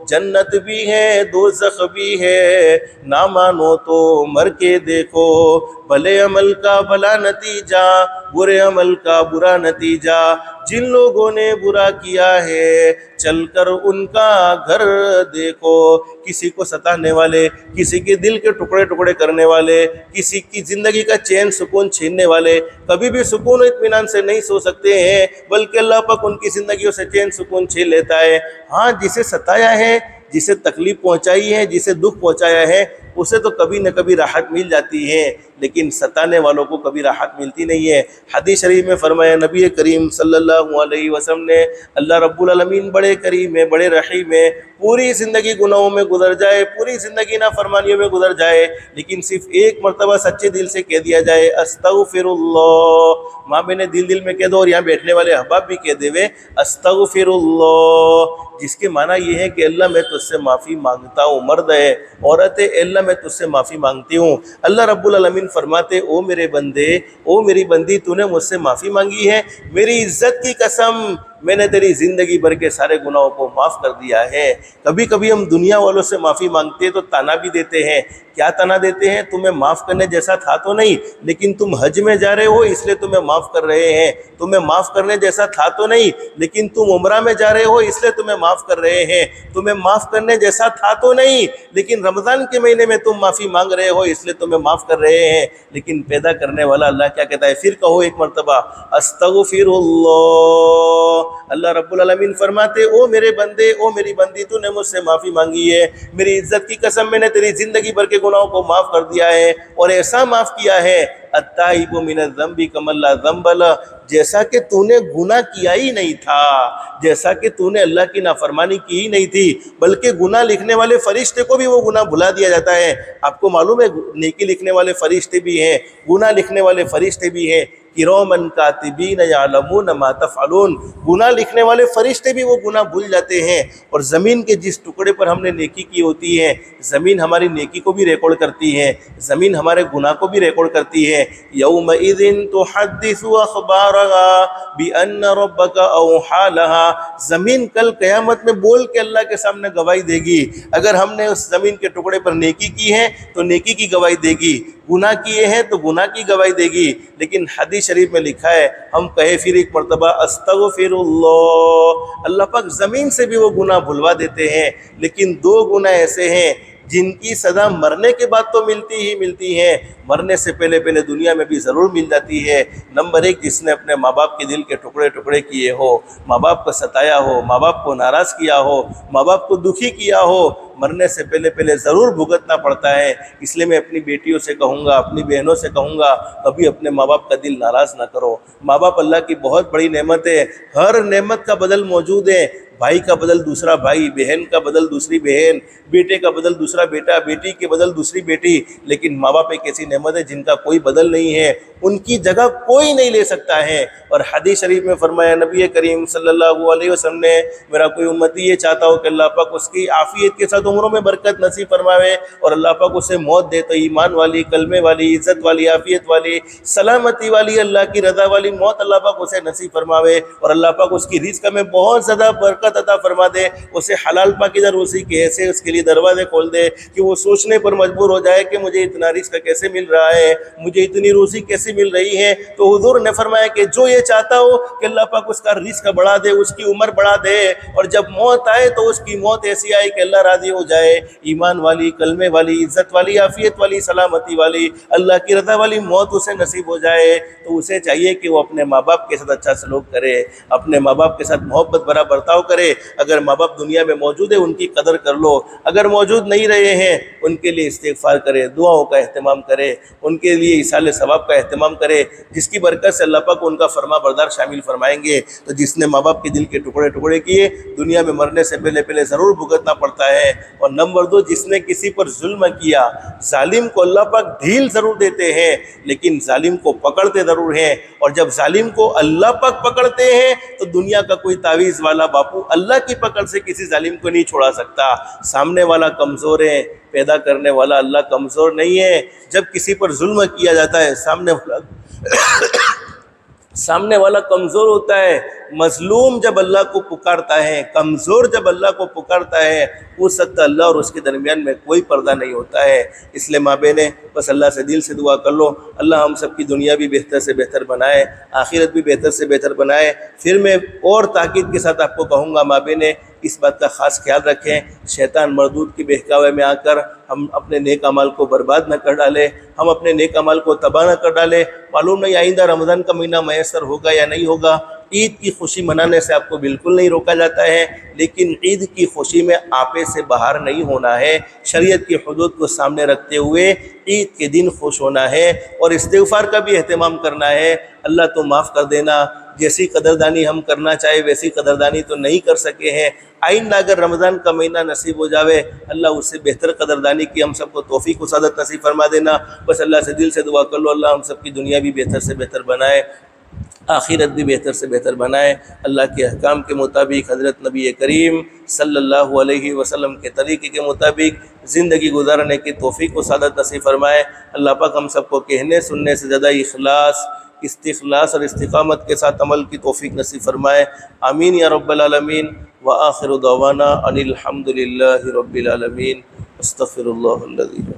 جنت بھی ہے دوزخ بھی ہے، نہ مانو تو مر کے دیکھو، بھلے عمل کا بھلا نتیجہ، برے عمل کا برا نتیجہ، جن لوگوں نے برا کیا ہے چل کر ان کا گھر دیکھو۔ کسی کو ستانے والے، کسی کے دل کے ٹکڑے ٹکڑے کرنے والے، کسی کی زندگی کا چین سکون چھیننے والے کبھی بھی سکون و اطمینان سے نہیں سو سکتے ہیں، بلکہ اللہ پاک ان کی زندگیوں سے چین سکون چھین لیتا ہے۔ ہاں، جسے ستایا ہے، جسے تکلیف پہنچائی ہے، جسے دکھ پہنچایا ہے، اسے تو کبھی نہ کبھی راحت مل جاتی ہے، لیکن ستانے والوں کو کبھی راحت ملتی نہیں ہے۔ حدیث شریف میں فرمایا نبی کریم صلی اللہ علیہ وسلم نے، اللہ رب العالمین بڑے کریم ہے، بڑے رحیم ہے، پوری زندگی گناہوں میں گزر جائے، پوری زندگی نافرمانیوں میں گزر جائے، لیکن صرف ایک مرتبہ سچے دل سے کہہ دیا جائے استغفر اللہ، ماں میں نے دل میں کہہ دو، اور یہاں بیٹھنے والے احباب بھی کہہ دے وے استغفر اللہ، جس کے معنی یہ ہے کہ اللہ میں تجھ سے معافی مانگتا ہوں۔ مرد ہے، عورت ہے، اللہ میں تجھ سے معافی مانگتی ہوں۔ اللہ رب العالمین فرماتے، او میرے بندے، او میری بندی، تو نے مجھ سے معافی مانگی ہے، میری عزت کی قسم، میں نے تیری زندگی بھر کے سارے گناہوں کو معاف کر دیا ہے۔ کبھی کبھی ہم دنیا والوں سے معافی مانگتے ہیں تو تانا بھی دیتے ہیں۔ کیا تانا دیتے ہیں؟ تمہیں معاف کرنے جیسا تھا تو نہیں، لیکن تم حج میں جا رہے ہو اس لیے تمہیں معاف کر رہے ہیں۔ تمہیں معاف کرنے جیسا تھا تو نہیں، لیکن تم عمرہ میں جا رہے ہو اس لیے تمہیں معاف کر رہے ہیں۔ تمہیں معاف کرنے جیسا تھا تو نہیں، لیکن رمضان کے مہینے میں تم معافی مانگ رہے ہو اس لیے تمہیں معاف کر رہے ہیں۔ لیکن پیدا کرنے والا اللہ کیا کہتا ہے؟ پھر کہو ایک مرتبہ استغفر اللہ، اللہ رب العالمین فرماتے او میرے بندے، او میری بندی، تو نے مجھ سے معافی مانگی ہے، میری عزت کی قسم میں نے تیری زندگی بھر کے گناہوں کو معاف کر دیا ہے، اور ایسا معاف کیا ہے التائب من الذنب کمن لا ذنب لہ، جیسا کہ تو نے گناہ کیا ہی نہیں تھا، جیسا کہ تو نے اللہ کی نافرمانی کی ہی نہیں تھی، بلکہ گناہ لکھنے والے فرشتے کو بھی وہ گناہ بھلا دیا جاتا ہے۔ آپ کو معلوم ہے نیکی لکھنے والے فرشتے بھی ہیں، گناہ لکھنے والے فرشتے بھی ہیں، کراما کاتبین یعلمون ما تفعلون، گناہ لکھنے والے فرشتے بھی وہ گناہ بھول جاتے ہیں۔ اور زمین کے جس ٹکڑے پر ہم نے نیکی کی ہوتی ہے، زمین ہماری نیکی کو بھی ریکارڈ کرتی ہے، زمین ہمارے گناہ کو بھی ریکارڈ کرتی ہے۔ یومئذ تحدث اخبارها بان ربک اوحی لها، زمین کل قیامت میں بول کے اللہ کے سامنے گواہی دے گی۔ اگر ہم نے اس زمین کے ٹکڑے پر نیکی کی ہے تو نیکی کی گواہی دے گی، گناہ کیے ہیں تو گناہ کی گواہی دے گی۔ لیکن حدیث شریف میں لکھا ہے، ہم کہے پھر ایک مرتبہ استغفر اللہ، اللہ پاک زمین سے بھی وہ گناہ بھلوا دیتے ہیں۔ لیکن دو گناہ ایسے ہیں جن کی سزا مرنے کے بعد تو ملتی ہی ملتی ہے، مرنے سے پہلے پہلے دنیا میں بھی ضرور مل جاتی ہے۔ نمبر ایک، جس نے اپنے ماں باپ کے دل کے ٹکڑے ٹکڑے کیے ہو، ماں باپ کو ستایا ہو، ماں باپ کو ناراض کیا ہو، ماں باپ کو دکھی کیا ہو، مرنے سے پہلے پہلے ضرور بھگتنا پڑتا ہے۔ اس لیے میں اپنی بیٹیوں سے کہوں گا، اپنی بہنوں سے کہوں گا، کبھی اپنے ماں باپ کا دل ناراض نہ کرو۔ ماں باپ اللہ کی بہت بڑی نعمت ہے، ہر نعمت کا بدل موجود ہے، بھائی کا بدل دوسرا بھائی، بہن کا بدل دوسری بہن، بیٹے کا بدل دوسرا بیٹا، بیٹی کے بدل دوسری بیٹی، لیکن ماں باپ ایک ایسی نعمت ہے جن کا کوئی بدل نہیں ہے، ان کی جگہ کوئی نہیں لے سکتا ہے۔ اور حدیث شریف میں فرمایا نبی کریم صلی اللہ علیہ وسلم نے، میرا کوئی امتی یہ چاہتا ہو کہ اللہ پاک اس کی عافیت کے ساتھ عمروں میں برکت نصیب فرماوے، اور اللہ پاک اسے موت دے تو ایمان والی، کلمے والی، عزت والی، عافیت والی، سلامتی والی، اللہ کی رضا والی موت اللہ پاک اسے نصیب فرماوے، اور اللہ پاک اس کی رزق میں بہت زیادہ برکت عطا فرما دے، اسے حلال پاکیزہ روزی کے ایسے اس کے لیے دروازے کھول دے کہ وہ سوچنے پر مجبور ہو جائے کہ مجھے اتنا رزق کیسے مل رہا ہے، مجھے اتنی روزی کیسے مل رہی ہے۔ تو حضور نے فرمایا کہ جو یہ چاہتا ہو کہ اللہ پاک اس کا رزق بڑھا دے، اس کی عمر بڑھا دے، اور جب موت آئے تو اس کی موت ایسی آئے کہ اللہ راضی ہو جائے، ایمان والی، کلمے والی، عزت والی، عافیت والی، سلامتی والی، اللہ کی رضا والی موت اسے نصیب ہو جائے، تو اسے چاہیے کہ وہ اپنے ماں باپ کے ساتھ اچھا سلوک کرے، اپنے ماں باپ کے ساتھ محبت بھرا برتاؤ کرے۔ اگر ماں باپ دنیا میں موجود ہے ان کی قدر کر لو، اگر موجود نہیں رہے ہیں ان کے لیے استغفار کرے، دعاؤں کا اہتمام کرے، ان کے لیے ایصال ثواب کا اہتمام کرے، جس کی برکت سے اللہ پاک ان کا فرما بردار شامل فرمائیں گے۔ تو جس نے ماں باپ کے دل کے ٹکڑے ٹکڑے کیے، دنیا میں مرنے سے پہلے پہلے ضرور بھگتنا پڑتا ہے۔ اور نمبر دو، جس نے کسی پر ظلم کیا، ظالم کو اللہ پاک ڈھیل ضرور دیتے ہیں لیکن ظالم کو پکڑتے ضرور ہیں، اور جب ظالم کو اللہ پاک پکڑتے ہیں تو دنیا کا کوئی تعویذ والا باپو اللہ کی پکڑ سے کسی ظالم کو نہیں چھوڑا سکتا۔ سامنے والا کمزور ہے، پیدا کرنے والا اللہ کمزور نہیں ہے۔ جب کسی پر ظلم کیا جاتا ہے، سامنے والا کمزور ہوتا ہے، مظلوم جب اللہ کو پکارتا ہے، کمزور جب اللہ کو پکارتا ہے، اس وقت اللہ اور اس کے درمیان میں کوئی پردہ نہیں ہوتا ہے۔ اس لیے ماں بہنیں بس اللہ سے دل سے دعا کر لو، اللہ ہم سب کی دنیا بھی بہتر سے بہتر بنائے، آخرت بھی بہتر سے بہتر بنائے۔ پھر میں اور تاکید کے ساتھ آپ کو کہوں گا، ماں بہنیں اس بات کا خاص خیال رکھیں، شیطان مردود کے بہکاوے میں آ کر ہم اپنے نیک اعمال کو برباد نہ کر ڈالیں، ہم اپنے نیک اعمال کو تباہ نہ کر ڈالیں۔ معلوم نہیں آئندہ رمضان کا مہینہ میسر ہوگا یا نہیں ہوگا۔ عید کی خوشی منانے سے آپ کو بالکل نہیں روکا جاتا ہے، لیکن عید کی خوشی میں آپے سے باہر نہیں ہونا ہے، شریعت کی حدود کو سامنے رکھتے ہوئے عید کے دن خوش ہونا ہے، اور استغفار کا بھی اہتمام کرنا ہے۔ اللہ تو معاف کر دینا، جیسی قدردانی ہم کرنا چاہے ویسی قدردانی تو نہیں کر سکے ہیں، آئندہ اگر رمضان کا مہینہ نصیب ہو جاوے، اللہ اس سے بہتر قدردانی کی ہم سب کو توفیق و سعادت نصیب فرما دینا۔ بس اللہ سے دل سے دعا کر لو، اللہ ہم سب کی دنیا بھی بہتر سے بہتر بنائے، آخرت بھی بہتر سے بہتر بنائے، اللہ کے احکام کے مطابق حضرت نبی کریم صلی اللہ علیہ وسلم کے طریقے کے مطابق زندگی گزارنے کی توفیق و سعادت نصیب فرمائے۔ اللہ پاک ہم سب کو کہنے سننے سے زیادہ اخلاص، استخلاص اور استقامت کے ساتھ عمل کی توفیق نصیب فرمائے، آمین یا رب العالمین۔ وآخر دعوانا ان الحمد للہ رب العالمین۔ استغفر اللہ الذی لا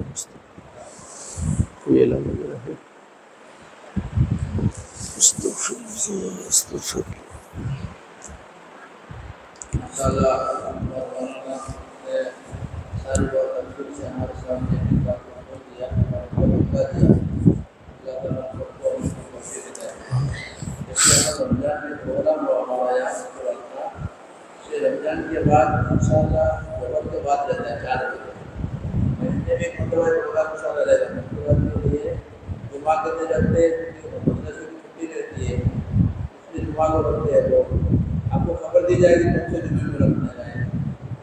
اذان کے بعد انشاءاللہ ظہر کے بعد رہتا ہے 4 بجے مہینے میں ایک مرتبہ پروگرام انشاءاللہ رہے گا مرتبہ کے لیے جمعہ کے دن رکھتے ہیں مدرسے کی چھٹی رہتی ہے اس لیے جمعہ کو رکھتے ہیں لوگ آپ کو خبر دی جائے گی کون سے جمعے میں رکھنا جائے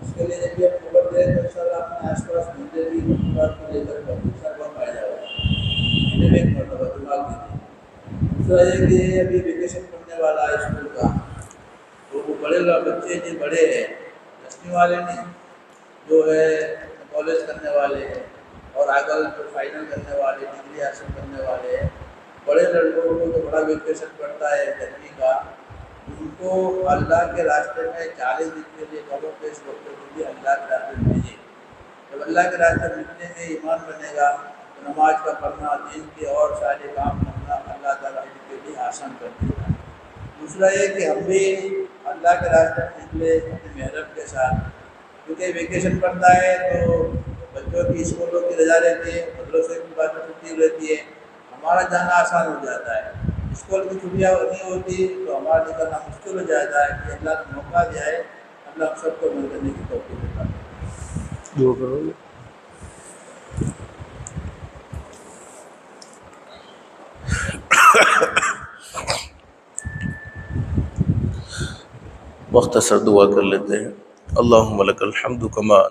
اس کے لیے جب بھی آپ خبر دیں تو انشاءاللہ اپنے آس پاس مندر بھی مقامات کو لے کر دوسرا وقت پایا جائے گا مہینے میں ایک مرتبہ جمعہ کے دن دوسرا یہ کہ ابھی ویکیشن پڑھنے والا ہے اسکول کا تو وہ بڑے بچے جو بڑے ہیں 10ویں والے نہیں جو ہے کالج کرنے والے ہیں اور آگے جو فائنل کرنے والے ڈگری حاصل کرنے والے ہیں بڑے لڑکوں کو جو بڑا ویکیشن پڑتا ہے گرمی کا ان کو اللہ کے راستے میں 40 دن کے لیے قبر پیش کرتے ہوئے اللہ کے راستے میں بھیجے جب اللہ کے راستے ملنے میں ایمان بنے گا تو نماز کا پڑھنا دین کے اور سارے کام کرنا اللہ تعالیٰ ان کے لیے آسان کر دے گا دوسرا یہ کہ ہم بھی اللہ کے راستے میں نکلے اپنے محرم کے ساتھ کیونکہ ویکیشن پڑتا ہے تو بچوں کی اسکولوں کی رضا رہتی ہے مدرسے کی بات چھٹی رہتی ہے ہمارا جانا آسان ہو جاتا ہے اسکول کی چھٹیاں نہیں ہوتی تو ہمارا نکلنا مشکل ہو جاتا ہے کہ اللہ نے موقع دیا ہے اللہ ہم سب کو مل کرنے کی توفیق دیتا ہے جو کرو گے مختصر دعا کر لیتے ہیں اللہم لک الحمد کما